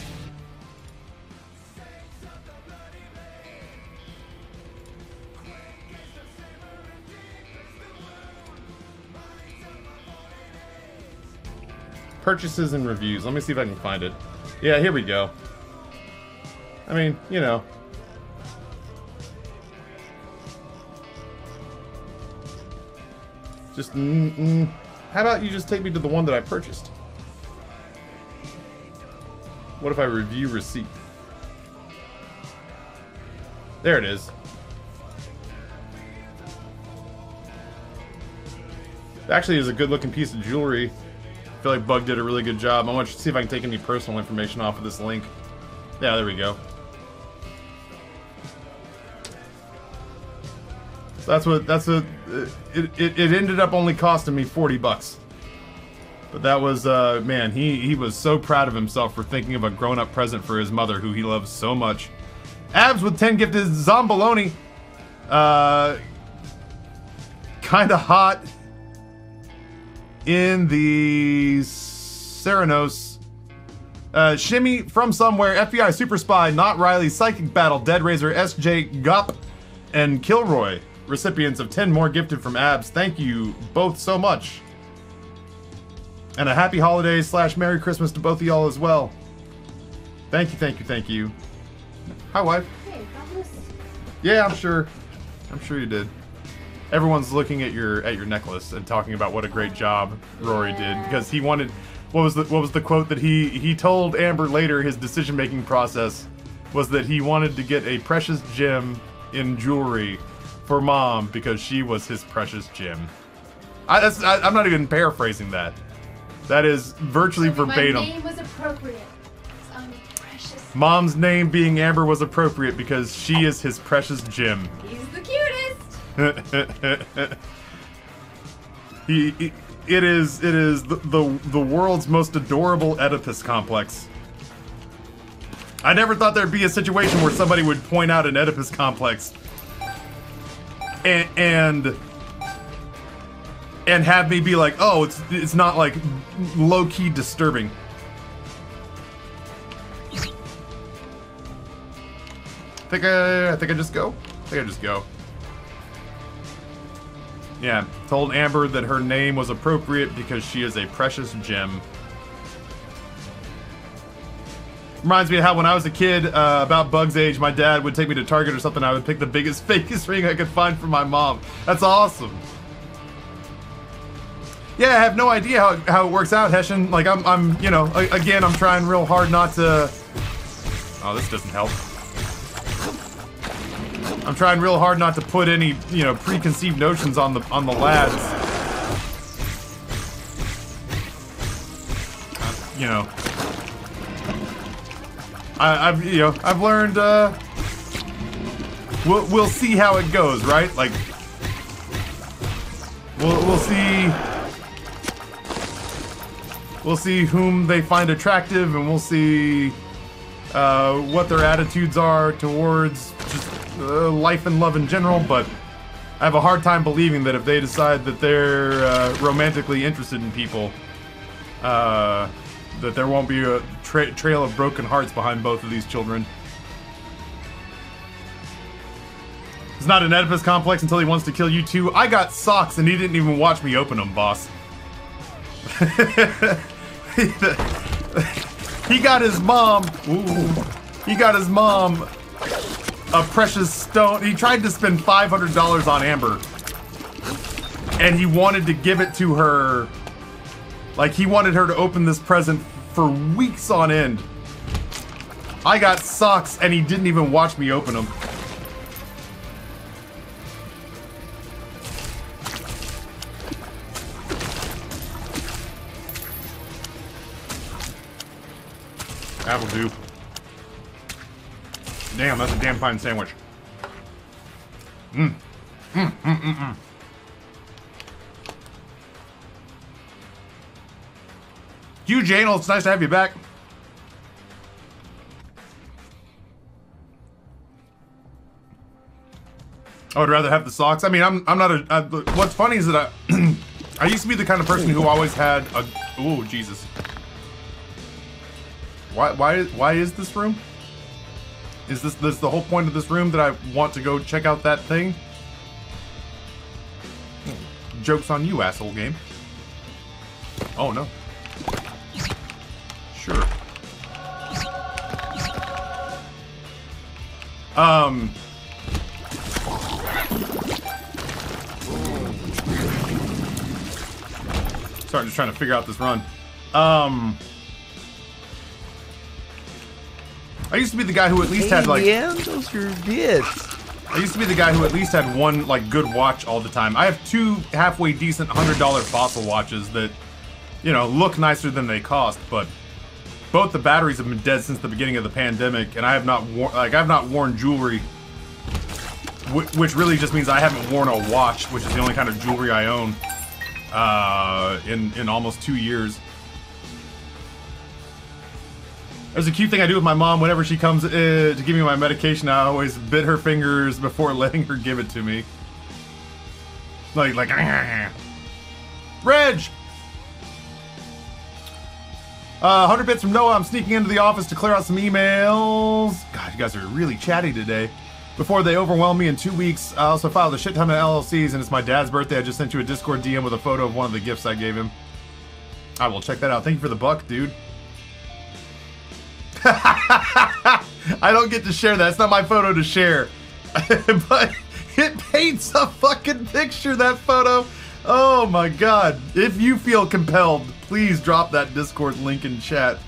Purchases and reviews. Let me see if I can find it. Yeah, here we go. I mean, you know. Just, how about you just take me to the one that I purchased? What if I review receipt? There it is. It actually is a good looking piece of jewelry. I feel like Bug did a really good job. I want to see if I can take any personal information off of this link. Yeah, there we go. It ended up only costing me 40 bucks. But that was, man, he was so proud of himself for thinking of a grown-up present for his mother, who he loves so much. Abs with 10 gifted. Zombaloni. Kinda hot. In the Serenos. Shimmy from somewhere. FBI Super Spy. Not Riley. Psychic Battle. Dead Razor. SJ Gup. And Kilroy. Recipients of 10 more gifted from Abs. Thank you both so much. And a happy holidays / Merry Christmas to both of y'all as well. Thank you. Hi, wife. Hey, got this? Yeah, I'm sure you did. Everyone's looking at your necklace and talking about what a great job Rory did, because he wanted. What was the quote that he told Amber later? His decision-making process was that he wanted to get a precious gem in jewelry for Mom because she was his precious gem. I'm not even paraphrasing that. That is virtually verbatim. My name was appropriate. I'm precious. Mom's name being Amber was appropriate because she is his precious gem. He's the cutest. It is the world's most adorable Oedipus complex. I never thought there'd be a situation where somebody would point out an Oedipus complex and have me be like, oh, it's not like low-key disturbing. I think I just go. Yeah, told Amber that her name was appropriate because she is a precious gem. Reminds me of how when I was a kid, about Bug's age, my dad would take me to Target or something. I would pick the biggest, fakest ring I could find for my mom. That's awesome. Yeah, I have no idea how it works out, Hessian. Like, I'm you know, again, I'm trying real hard not to... Oh, this doesn't help. I'm trying real hard not to put any, you know, preconceived notions on the lads. You know, I've learned. We'll see how it goes, right? Like, We'll see. We'll see whom they find attractive, and we'll see what their attitudes are towards just life and love in general. But I have a hard time believing that if they decide that they're romantically interested in people, that there won't be a trail of broken hearts behind both of these children. It's not an Oedipus complex until he wants to kill you too. I got socks and he didn't even watch me open them, boss. He got his mom. Ooh, he got his mom a precious stone. He tried to spend $500 on Amber, and he wanted to give it to her. Like, he wanted her to open this present for weeks on end. I got socks and he didn't even watch me open them. That'll do. Damn, that's a damn fine sandwich. Huge anal, it's nice to have you back. I would rather have the socks. I mean, I'm not a. What's funny is that I used to be the kind of person who always had a. Oh Jesus. Why is this room? Is this the whole point of this room, that I want to go check out that thing? Joke's on you, asshole game. Oh no. Sure. Sorry, just trying to figure out this run. I used to be the guy who at least had like. Yeah, those are bits. I used to be the guy who at least had one like good watch all the time. I have two halfway decent $100 Fossil watches that, you know, look nicer than they cost, but both the batteries have been dead since the beginning of the pandemic, and I have not worn jewelry, which really just means I haven't worn a watch, which is the only kind of jewelry I own, in almost 2 years. There's a cute thing I do with my mom whenever she comes to give me my medication. I always bit her fingers before letting her give it to me. Like, Reg! 100 bits from Noah. I'm sneaking into the office to clear out some emails. God, you guys are really chatty today. Before they overwhelm me in 2 weeks, I also filed a shit ton of LLCs, and it's my dad's birthday. I just sent you a Discord DM with a photo of one of the gifts I gave him. I will check that out. Thank you for the buck, dude. I don't get to share that. It's not my photo to share. But it paints a fucking picture, that photo. Oh my god. If you feel compelled, please drop that Discord link in chat.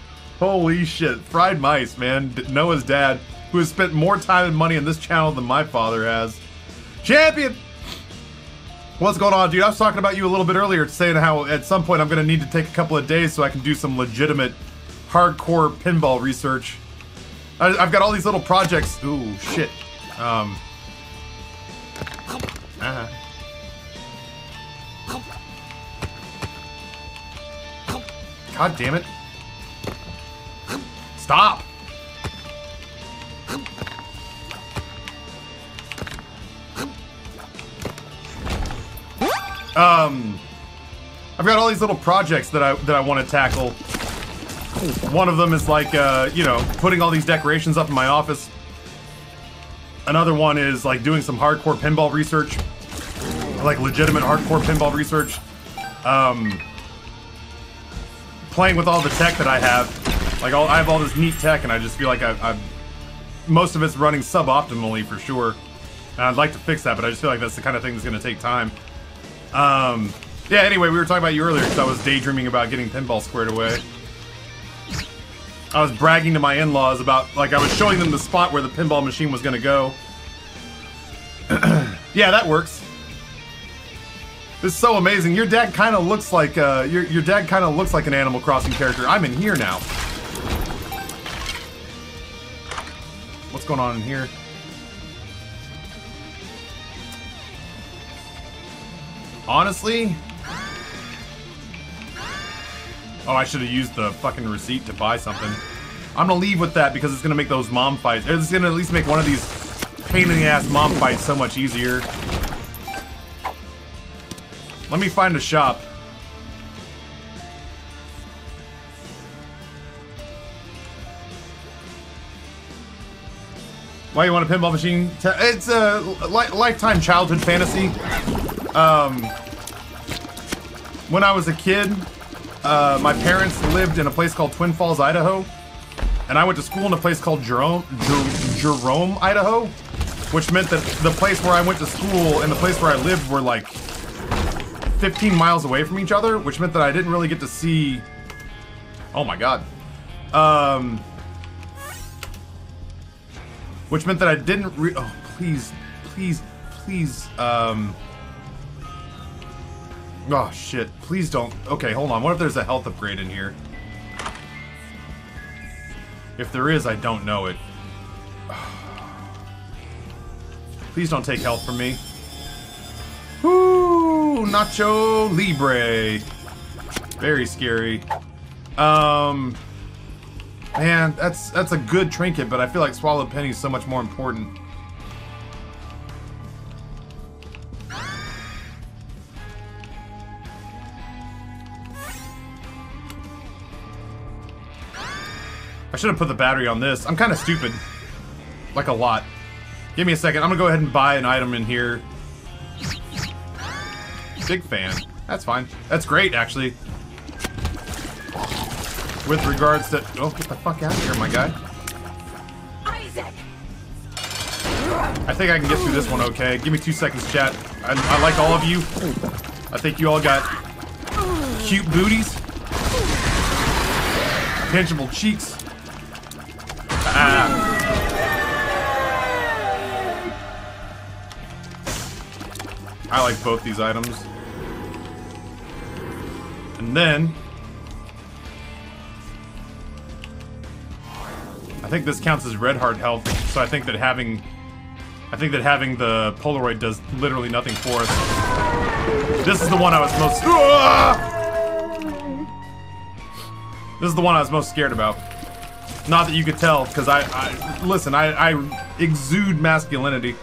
Holy shit. Fried Mice, man. Noah's dad, who has spent more time and money on this channel than my father has. Champion! What's going on, dude? I was talking about you a little bit earlier, saying how at some point I'm going to need to take a couple of days so I can do some legitimate hardcore pinball research. I've got all these little projects. Ooh, shit. God damn it. Stop. I've got all these little projects that I want to tackle. One of them is like, you know, putting all these decorations up in my office. Another one is like doing some hardcore pinball research, like legitimate hardcore pinball research. Playing with all the tech that I have. Like, I have all this neat tech, and I just feel like most of it's running suboptimally for sure. And I'd like to fix that, but I just feel like that's the kind of thing that's going to take time. Yeah, anyway, we were talking about you earlier because I was daydreaming about getting pinball squared away. I was bragging to my in-laws about, like, I was showing them the spot where the pinball machine was gonna go. Yeah, that works. This is so amazing. Your dad kind of looks like, your dad kind of looks like an Animal Crossing character. I'm in here now. What's going on in here? Honestly... Oh, I should have used the fucking receipt to buy something. I'm gonna leave with that because it's gonna make those mom fights... It's gonna at least make one of these pain-in-the-ass mom fights so much easier. Let me find a shop. Why you want a pinball machine? It's a lifetime childhood fantasy. When I was a kid, my parents lived in a place called Twin Falls, Idaho, and I went to school in a place called Jerome, Idaho, which meant that the place where I went to school and the place where I lived were like 15 miles away from each other, which meant that I didn't really get to see... Oh my god. Which meant that I didn't oh, please. Oh, shit. Please don't... Okay, hold on. What if there's a health upgrade in here? If there is, I don't know it. Please don't take health from me. Woo! Nacho Libre. Very scary. Man, that's a good trinket, but I feel like Swallowed Penny is so much more important. I should have put the battery on this. I'm kind of stupid. Like a lot. Give me a second. I'm gonna go ahead and buy an item in here. Big fan. That's fine. That's great, actually. With regards to... Oh, get the fuck out of here, my guy. Isaac. I think I can get through this one okay. Give me 2 seconds, chat. I like all of you. I think you all got cute booties. Pinchable cheeks. I like both these items. And then... I think this counts as red heart health, so I think that having the Polaroid does literally nothing for us. This is the one I was most... This is the one I was most scared about. Not that you could tell, because listen, I exude masculinity.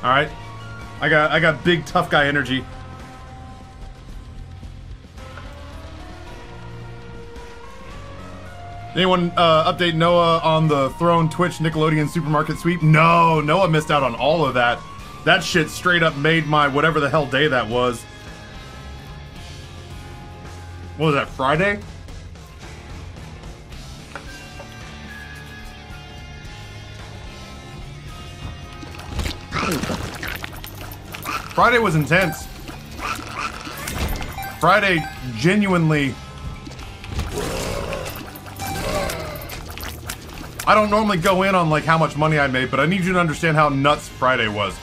Alright? I got big tough guy energy. Anyone update Noah on the Throne, Twitch, Nickelodeon Supermarket Sweep? No, Noah missed out on all of that. That shit straight up made my whatever the hell day that was. What was that, Friday? Friday was intense. Friday genuinely... I don't normally go in on like how much money I made, but I need you to understand how nuts Friday was.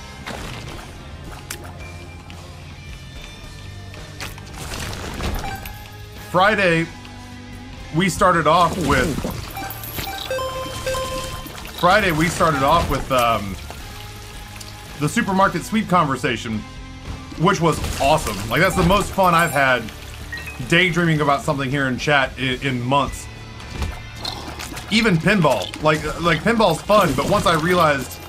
Friday, we started off with the supermarket sweep conversation, which was awesome. Like, that's the most fun I've had daydreaming about something here in chat in months. Even pinball, like pinball's fun, but once I realized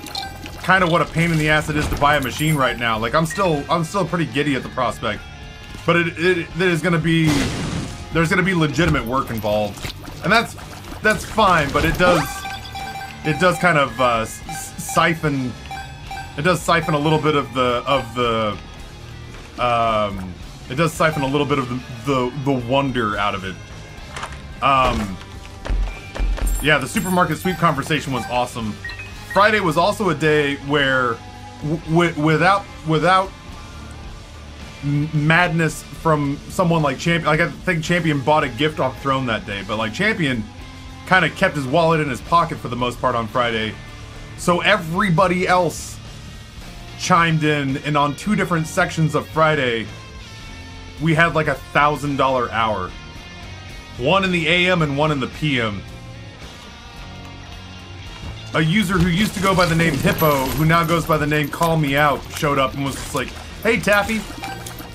kind of what a pain in the ass it is to buy a machine right now, like I'm still pretty giddy at the prospect. But there's gonna be legitimate work involved, and that's fine. But it does kind of siphon a little bit of the wonder out of it. Yeah, the supermarket sweep conversation was awesome. Friday was also a day where, without madness from someone like Champion, like I think Champion bought a gift off Throne that day, but like Champion kind of kept his wallet in his pocket for the most part on Friday. So everybody else chimed in, and on 2 different sections of Friday, we had like $1,000 hour. One in the AM and one in the PM. A user who used to go by the name Hippo, who now goes by the name Call Me Out, showed up and was just like, "Hey Taffy,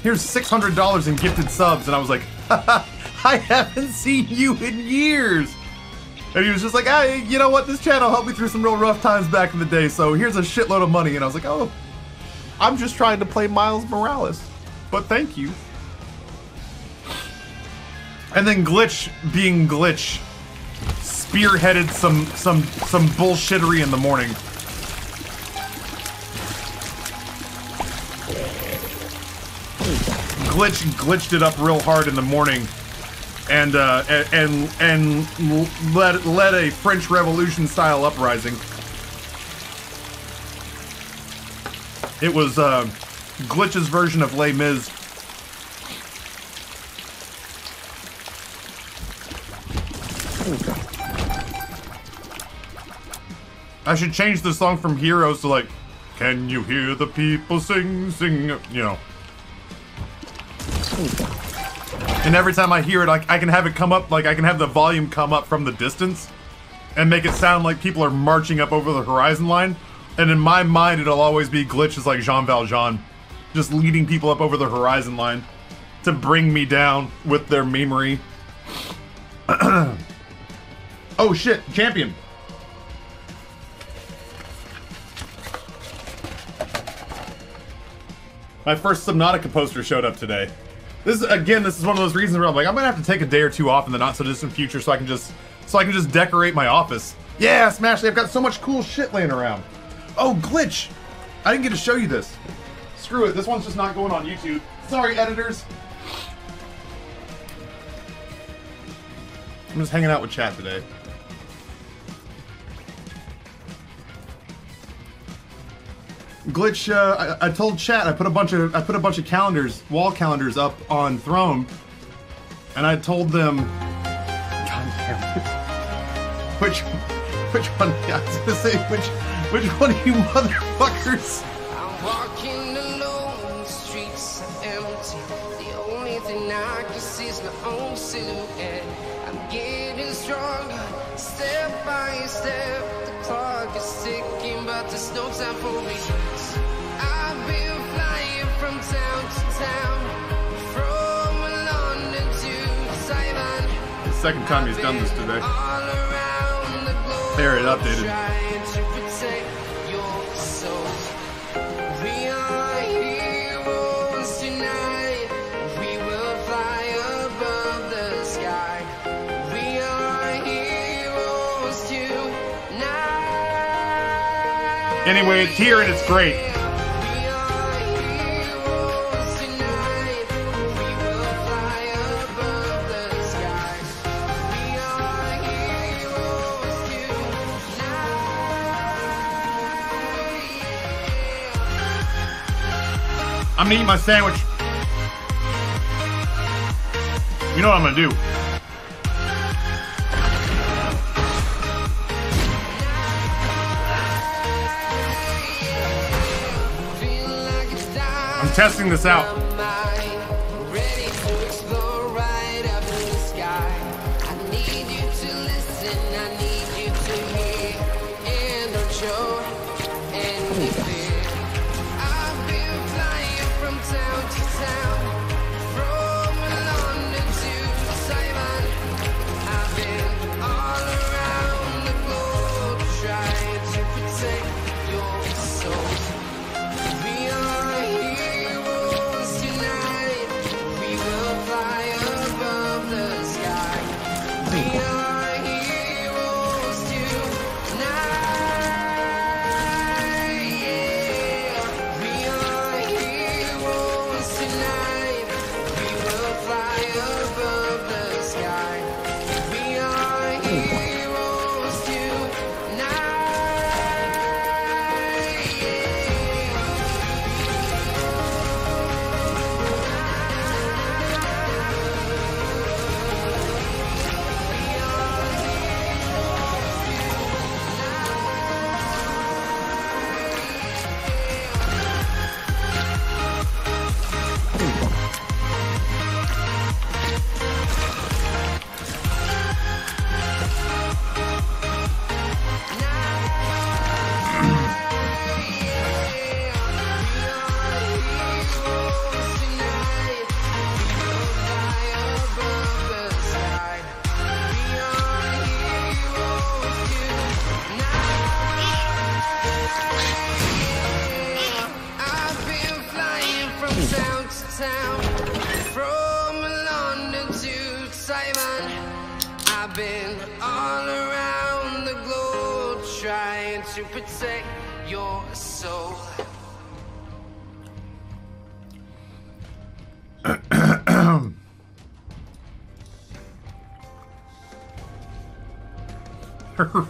here's $600 in gifted subs. And I was like, I haven't seen you in years. And he was just like, hey, you know what? This channel helped me through some real rough times back in the day, so here's a shitload of money. And I was like, oh, I'm just trying to play Miles Morales, but thank you. And then Glitch, being Glitch, spearheaded some bullshittery in the morning. Glitch glitched it up real hard in the morning. And led a French Revolution style uprising. It was Glitch's version of Les Mis. I should change the song from Heroes to like, can you hear the people sing, sing, you know. And every time I hear it, I can have it come up, like I can have the volume come up from the distance and make it sound like people are marching up over the horizon line. And in my mind, it'll always be Glitch as like Jean Valjean, just leading people up over the horizon line to bring me down with their memery. Oh shit, champion. My first Subnautica poster showed up today. This is one of those reasons where I'm like, I'm gonna have to take a day or two off in the not so distant future so I can just decorate my office. Yeah, Smashley, I've got so much cool shit laying around. Oh, Glitch! I didn't get to show you this. Screw it, this one's just not going on YouTube. Sorry, editors. I'm just hanging out with chat today. Glitch, I told chat I put a bunch of calendars, wall calendars up on Throne, and I told them, God damn it, which one? I was gonna say which one of you motherfuckers? I'm walking alone, the streets are empty. The only thing I can see is my own silhouette. I'm getting stronger, step by step. The clock is ticking, but there's no time for regrets. I've been flying from town to town, from London to Taiwan. The second time he's done this today. All around the globe, there, it updated. trying to protect your soul. We are heroes tonight. We will fly above the sky. We are heroes tonight. Anyway, it's here and it's great. We are heroes tonight. We will fly above the sky. We are heroes tonight. I'm gonna eat my sandwich. You know what I'm gonna do. I'm testing this out. Ready to explore right up in the sky. I need you to listen, I need you to hear, and don't show any fear. I've been flying from town to town, from London to Taiwan. I've been all around the globe trying to protect your soul. We are heroes town. From London to Taiwan, I've been all around the globe trying to protect your soul.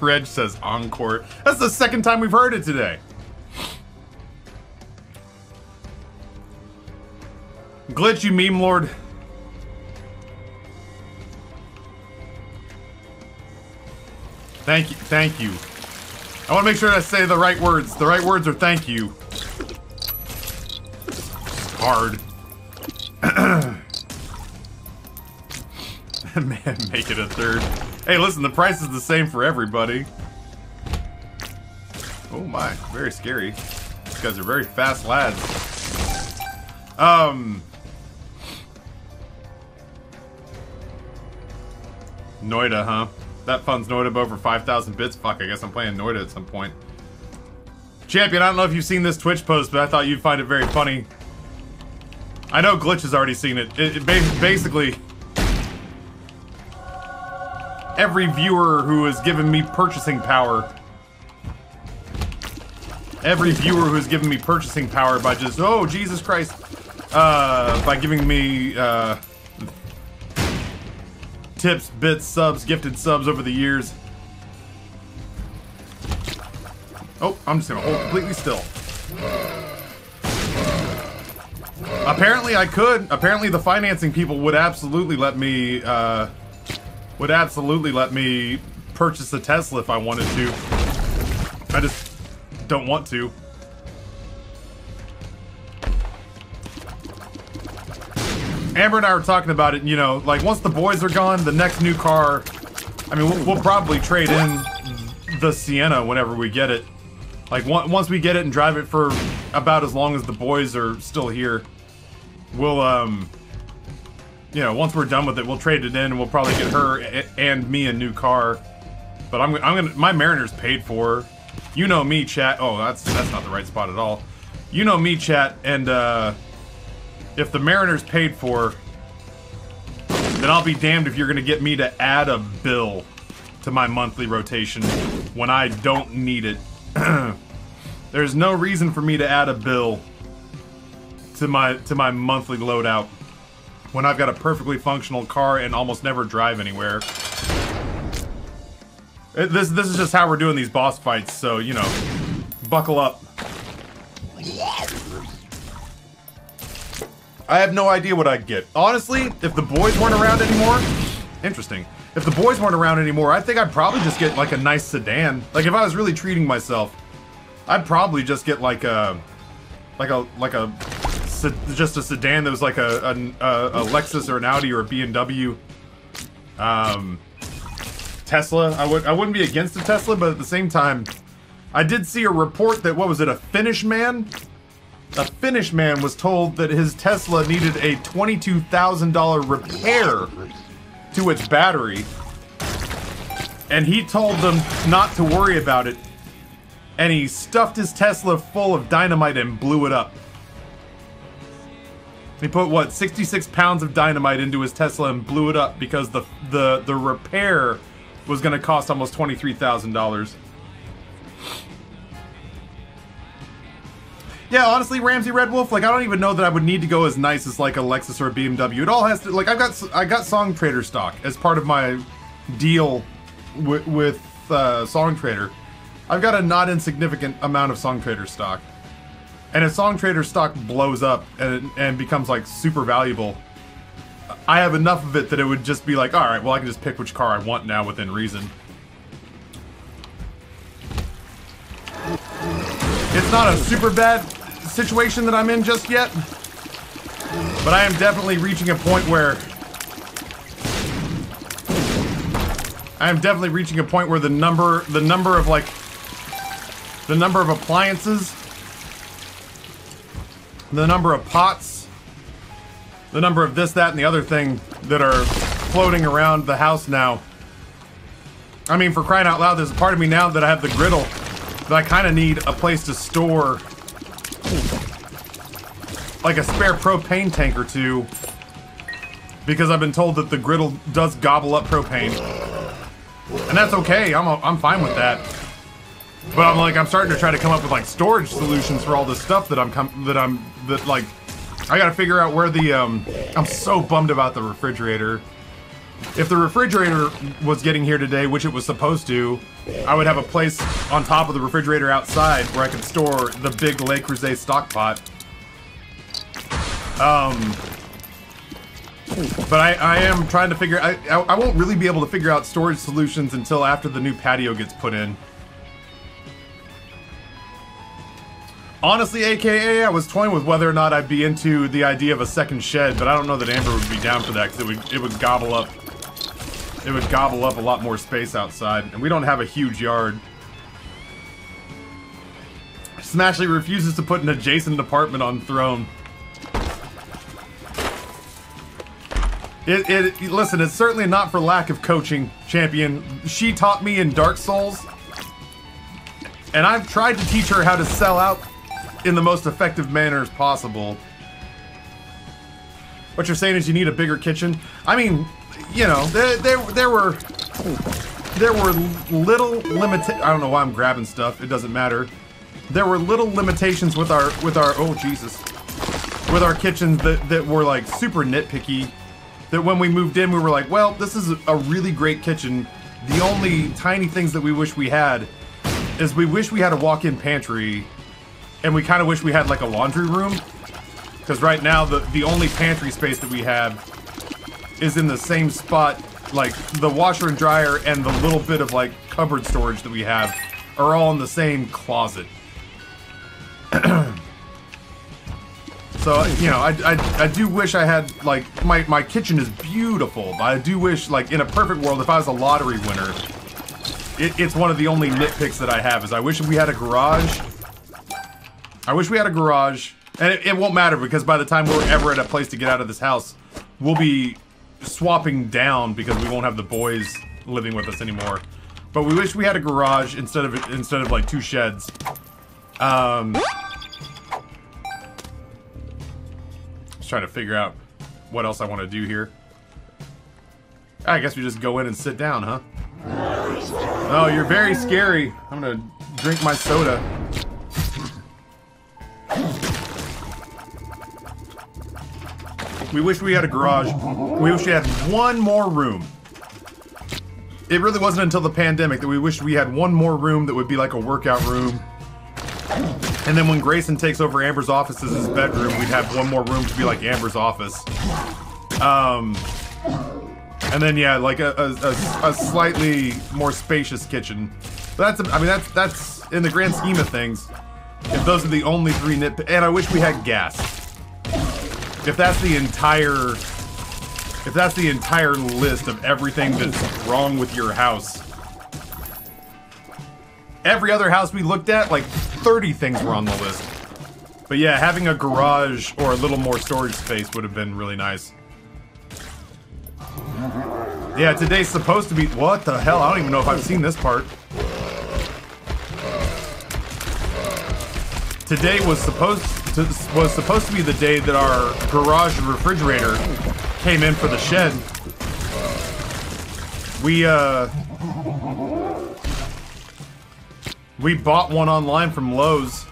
Reg says encore. That's the second time we've heard it today. Glitch, you meme lord. Thank you, thank you. I want to make sure I say the right words. The right words are thank you. Hard. Man, make it a third. Hey, listen, the price is the same for everybody. Oh my, very scary. These guys are very fast lads. Noida, huh? That funds Noida over 5,000 bits. Fuck, I guess I'm playing Noida at some point. Champion, I don't know if you've seen this Twitch post, but I thought you'd find it very funny. I know Glitch has already seen it. It basically... every viewer who has given me purchasing power. Every viewer who has given me purchasing power by just, oh, Jesus Christ. By giving me, tips, bits, subs, gifted subs over the years. Oh, I'm just gonna hold completely still. Apparently I could. Apparently the financing people would absolutely let me, purchase a Tesla if I wanted to. I just don't want to. Amber and I were talking about it, you know, like once the boys are gone, the next new car, I mean, we'll probably trade in the Sienna whenever we get it. Like once we get it and drive it for about as long as the boys are still here, we'll, you know, once we're done with it, we'll trade it in and we'll probably get her and me a new car. But I'm gonna, my Mariner's paid for. You know me, chat. Oh, that's not the right spot at all. You know me, chat, and if the Mariner's paid for, then I'll be damned if you're gonna get me to add a bill to my monthly rotation when I don't need it. There's no reason for me to add a bill to my monthly loadout when I've got a perfectly functional car and almost never drive anywhere. This is just how we're doing these boss fights, so, you know, buckle up. I have no idea what I'd get. Honestly, if the boys weren't around anymore, interesting. If the boys weren't around anymore, I think I'd probably just get like a nice sedan. Like if I was really treating myself, I'd probably just get like a just a sedan that was like a Lexus or an Audi or a BMW. Tesla. I wouldn't be against a Tesla, but at the same time, I did see a report that, what was it, a Finnish man? A Finnish man was told that his Tesla needed a $22,000 repair to its battery. And he told them not to worry about it. And he stuffed his Tesla full of dynamite and blew it up. He put, what, 66 pounds of dynamite into his Tesla and blew it up because the repair was going to cost almost $23,000. Yeah, honestly, Ramsey Red Wolf, like, I don't even know that I would need to go as nice as, like, a Lexus or a BMW. It all has to, like, I got Song Trader stock as part of my deal with Song Trader. I've got a not insignificant amount of Song Trader stock. And if Song Trader stock blows up and becomes, like, super valuable, I have enough of it that it would just be like, alright, well, I can just pick which car I want now within reason. It's not a super bad situation that I'm in just yet, but I am definitely reaching a point where the number of appliances, the number of pots, the number of this, that, and the other thing that are floating around the house now. I mean, for crying out loud, there's a part of me now that I have the griddle that I kind of need a place to store like a spare propane tank or two, because I've been told that the griddle does gobble up propane, and that's okay. I'm fine with that. But I'm starting to try to come up with like storage solutions for all this stuff that I gotta figure out where the I'm so bummed about the refrigerator. If the refrigerator was getting here today, which it was supposed to, I would have a place on top of the refrigerator outside where I could store the big Le Creuset stock pot. But I am trying to figure. I won't really be able to figure out storage solutions until after the new patio gets put in. Honestly, AKA, I was toying with whether or not I'd be into the idea of a second shed, but I don't know that Amber would be down for that because it would gobble up. It would gobble up a lot more space outside, and we don't have a huge yard. Smashley refuses to put an adjacent apartment on throne. Listen, it's certainly not for lack of coaching, champion. She taught me in Dark Souls, and I've tried to teach her how to sell out in the most effective manners possible. What you're saying is you need a bigger kitchen? I mean, you know, there were little I don't know why I'm grabbing stuff. It doesn't matter. There were little limitations with our oh Jesus, with our kitchens that were like super nitpicky. That when we moved in, we were like, well, this is a really great kitchen. The only tiny things that we wish we had is we wish we had a walk-in pantry, and we kind of wish we had like a laundry room. Because right now, the only pantry space that we have is in the same spot. Like, the washer and dryer and the little bit of like cupboard storage that we have are all in the same closet. So, you know, I do wish I had, like, my kitchen is beautiful, but I do wish, like, in a perfect world, if I was a lottery winner, it's one of the only nitpicks that I have, is I wish we had a garage. I wish we had a garage, and it won't matter, because by the time we're ever at a place to get out of this house, we'll be swapping down, because we won't have the boys living with us anymore. But we wish we had a garage instead of like 2 sheds. Trying to figure out what else I want to do here. I guess we just go in and sit down, huh? Oh, you're very scary. I'm gonna drink my soda. We wish we had a garage. We wish we had one more room. It really wasn't until the pandemic that we wished we had one more room that would be like a workout room. And then when Grayson takes over Amber's office as his bedroom, we'd have one more room to be like Amber's office. And then yeah, like a slightly more spacious kitchen. But that's in the grand scheme of things. If those are the only 3 and I wish we had gas. If that's the entire list of everything that's wrong with your house. Every other house we looked at, like 30 things were on the list. But yeah, having a garage or a little more storage space would have been really nice. Yeah, today's supposed to be... What the hell? I don't even know if I've seen this part. Today was supposed to be the day that our garage refrigerator came in for the shed. We bought one online from Lowe's.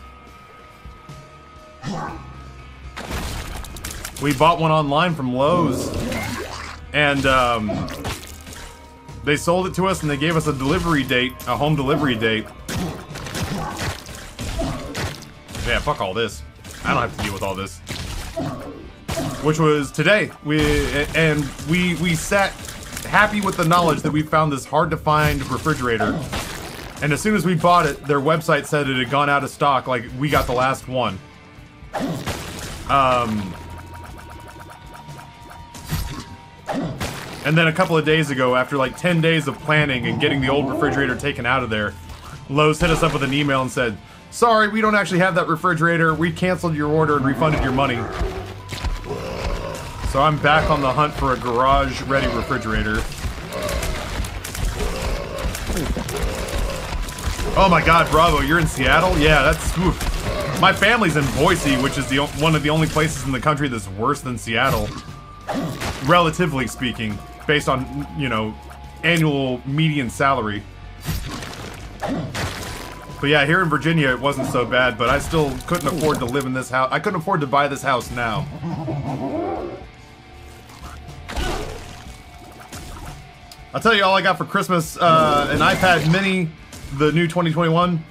And they sold it to us and they gave us a delivery date, a home delivery date. Yeah, fuck all this. I don't have to deal with all this. Which was today. We sat happy with the knowledge that we found this hard to find refrigerator. And as soon as we bought it, their website said it had gone out of stock, like we got the last one. And then a couple of days ago, after like 10 days of planning and getting the old refrigerator taken out of there, Lowe's hit us up with an email and said, sorry, we don't actually have that refrigerator. We canceled your order and refunded your money. So I'm back on the hunt for a garage-ready refrigerator. Oh my god, Bravo, you're in Seattle? Yeah, that's... Oof. My family's in Boise, which is one of the only places in the country that's worse than Seattle, relatively speaking, based on, you know, annual median salary. But yeah, here in Virginia it wasn't so bad, but I still couldn't afford to live in this house. I couldn't afford to buy this house now. I'll tell you all I got for Christmas, an iPad mini, the new 2021.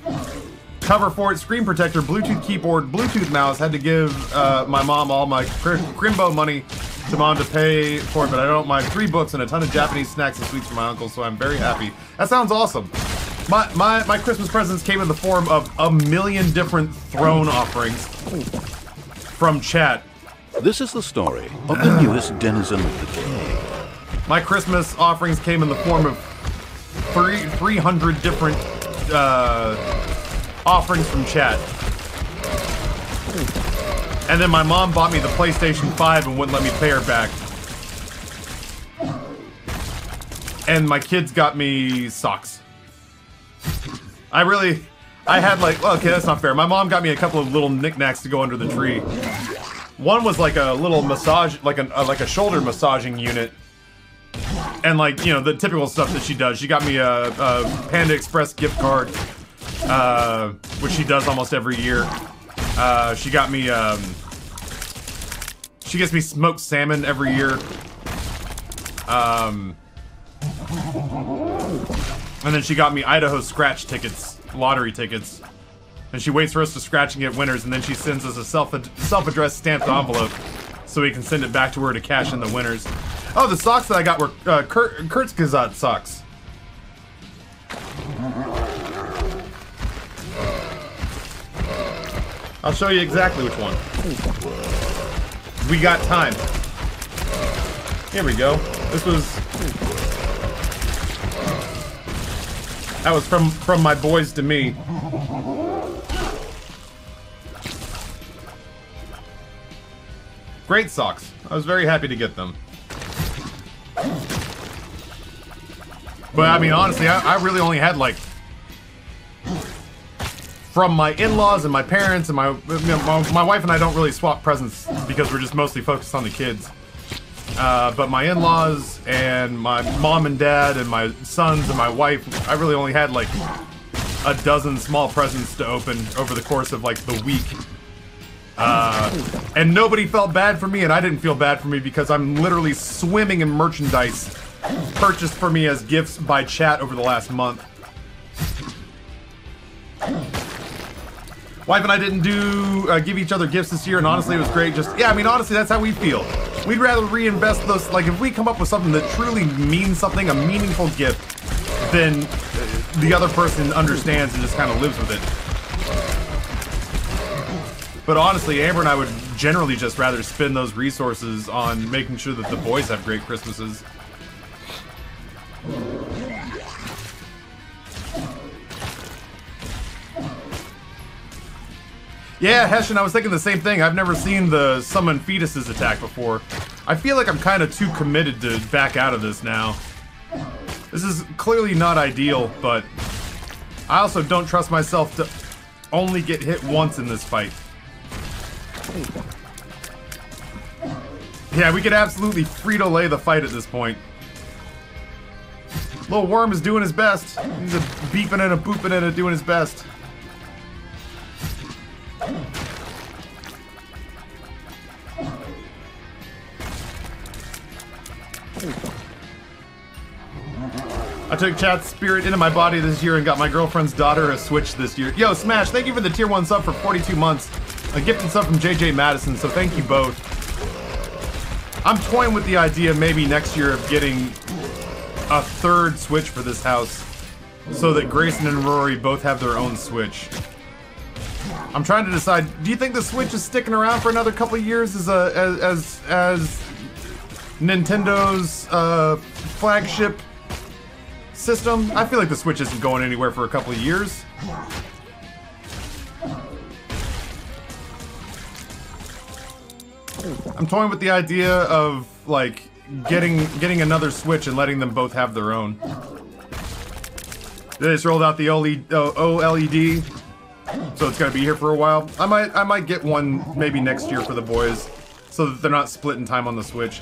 Cover for it, screen protector, Bluetooth keyboard, Bluetooth mouse. Had to give my mom all my Crimbo money to mom to pay for it, but I don't mind 3 books and a ton of Japanese snacks and sweets for my uncle, so I'm very happy. That sounds awesome. My Christmas presents came in the form of a million different throne offerings from chat. This is the story of the newest denizen of the cave. My Christmas offerings came in the form of 300 different offerings from chat. And then my mom bought me the PlayStation 5 and wouldn't let me pay her back. And my kids got me socks. I had like, well, okay, that's not fair. My mom got me a couple of little knickknacks to go under the tree. One was like a little massage, like a shoulder massaging unit. And like, you know, the typical stuff that she does. She got me a Panda Express gift card, which she does almost every year. She got me, she gets me smoked salmon every year. And then she got me Idaho scratch tickets, lottery tickets. And she waits for us to scratch and get winners, and then she sends us a self-addressed stamped envelope so we can send it back to her to cash in the winners. Oh, the socks that I got were Kurzgesagt socks. I'll show you exactly which one. We got time. Here we go. That was from my boys to me. Great socks. I was very happy to get them. But I mean, honestly, I really only had like from my in-laws and my parents and my wife and I don't really swap presents because we're just mostly focused on the kids. But my in-laws and my mom and dad and my sons and my wife, I really only had like a dozen small presents to open over the course of like the week. And nobody felt bad for me, and I didn't feel bad for me because I'm literally swimming in merchandise purchased for me as gifts by chat over the last month. Wife and I didn't give each other gifts this year, and honestly, it was great. Yeah, I mean, honestly, that's how we feel. We'd rather reinvest those, like, if we come up with something that truly means something, a meaningful gift, then the other person understands and just kind of lives with it. But honestly, Amber and I would generally just rather spend those resources on making sure that the boys have great Christmases. Yeah, Hessian, I was thinking the same thing. I've never seen the summon fetuses attack before. I feel like I'm kind of too committed to back out of this now. This is clearly not ideal, but I also don't trust myself to only get hit once in this fight. Yeah, we could absolutely Frito-Lay the fight at this point. Little worm is doing his best. He's a beeping and a booping and a doing his best. I took chat's spirit into my body this year and got my girlfriend's daughter a Switch this year. Yo, Smash, thank you for the tier 1 sub for 42 months. A gifted sub from JJ Madison, so thank you both. I'm toying with the idea maybe next year of getting a 3rd Switch for this house so that Grayson and Rory both have their own Switch. I'm trying to decide, do you think the Switch is sticking around for another couple of years as Nintendo's flagship system? I feel like the Switch isn't going anywhere for a couple of years. I'm toying with the idea of like getting another Switch and letting them both have their own. They just rolled out the OLED so it's gonna be here for a while. I might get one maybe next year for the boys, so that they're not splitting time on the Switch.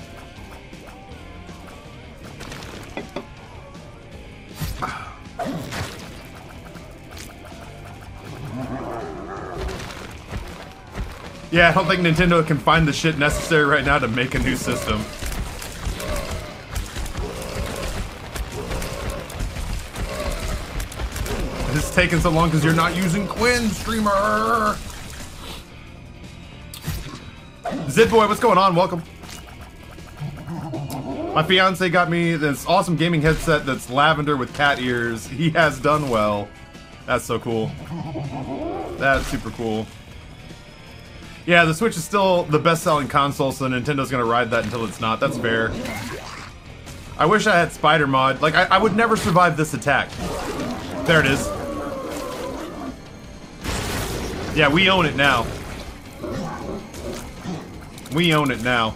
Yeah, I don't think Nintendo can find the shit necessary right now to make a new system. It's taking so long because you're not using Quinn, streamer! Zidboy, what's going on? Welcome. My fiance got me this awesome gaming headset that's lavender with cat ears. He has done well. That's so cool. That's super cool. Yeah, the Switch is still the best-selling console, so Nintendo's gonna ride that until it's not. That's fair. I wish I had Spider Mod. Like, I would never survive this attack. There it is. Yeah, we own it now. We own it now.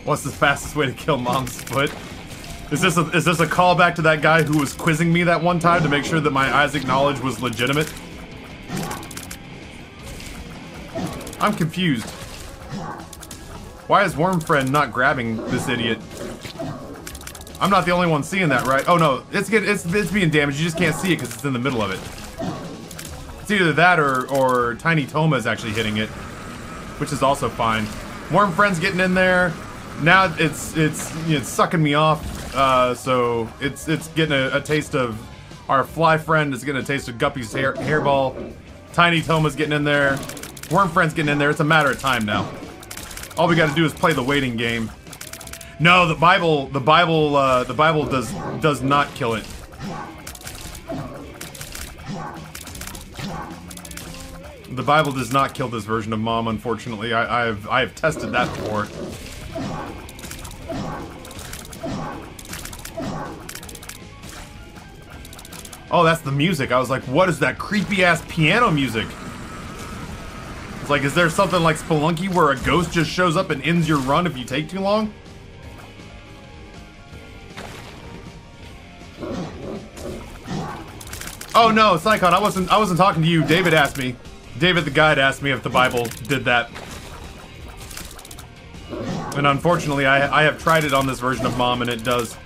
What's the fastest way to kill Mom's foot? Is this a callback to that guy who was quizzing me that one time to make sure that my Isaac knowledge was legitimate? I'm confused. Why is Wormfriend not grabbing this idiot? I'm not the only one seeing that, right? Oh no, it's being damaged. You just can't see it because it's in the middle of it. It's either that or Tiny Toma is actually hitting it, which is also fine. Wormfriend's getting in there. Now it's sucking me off. So it's getting a taste of our fly friend. It's getting a taste of Guppy's hairball. Tiny Toma's getting in there. Wormfriend's getting in there. It's a matter of time now. All we got to do is play the waiting game. No, the Bible does not kill it. The Bible does not kill this version of Mom, unfortunately. I have tested that before. Oh, that's the music. I was like, what is that creepy ass piano music? It's like, is there something like Spelunky where a ghost just shows up and ends your run if you take too long? Oh no, Psychon, I wasn't talking to you. David asked me. David the guide asked me if the Bible did that. And unfortunately, I have tried it on this version of Mom, and it does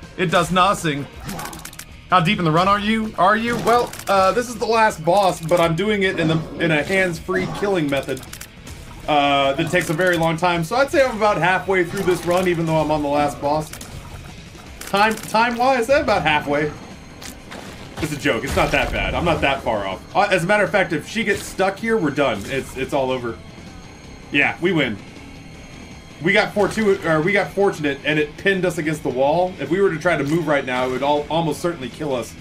nothing. How deep in the run are you? Well, this is the last boss, but I'm doing it in a hands-free killing method. That takes a very long time, so I'd say I'm about halfway through this run, even though I'm on the last boss. Time-wise, I'm about halfway. It's a joke. It's not that bad. I'm not that far off. As a matter of fact, if she gets stuck here, we're done. It's all over. Yeah, we win. We got fortunate, and it pinned us against the wall. If we were to try to move right now, it would almost certainly kill us.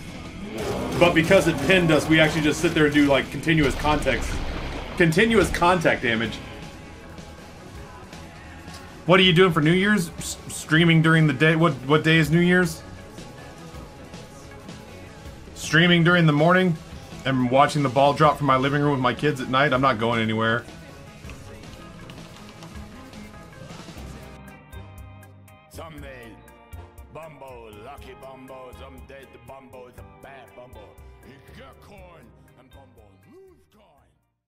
But because it pinned us, we actually just sit there and do like continuous contact damage. What are you doing for New Year's? Streaming during the day. What day is New Year's? Streaming during the morning and watching the ball drop from my living room with my kids at night. I'm not going anywhere. Someday, Bumbo, lucky Bumbo, someday the Bumbo is a bad Bumbo. Eat your corn.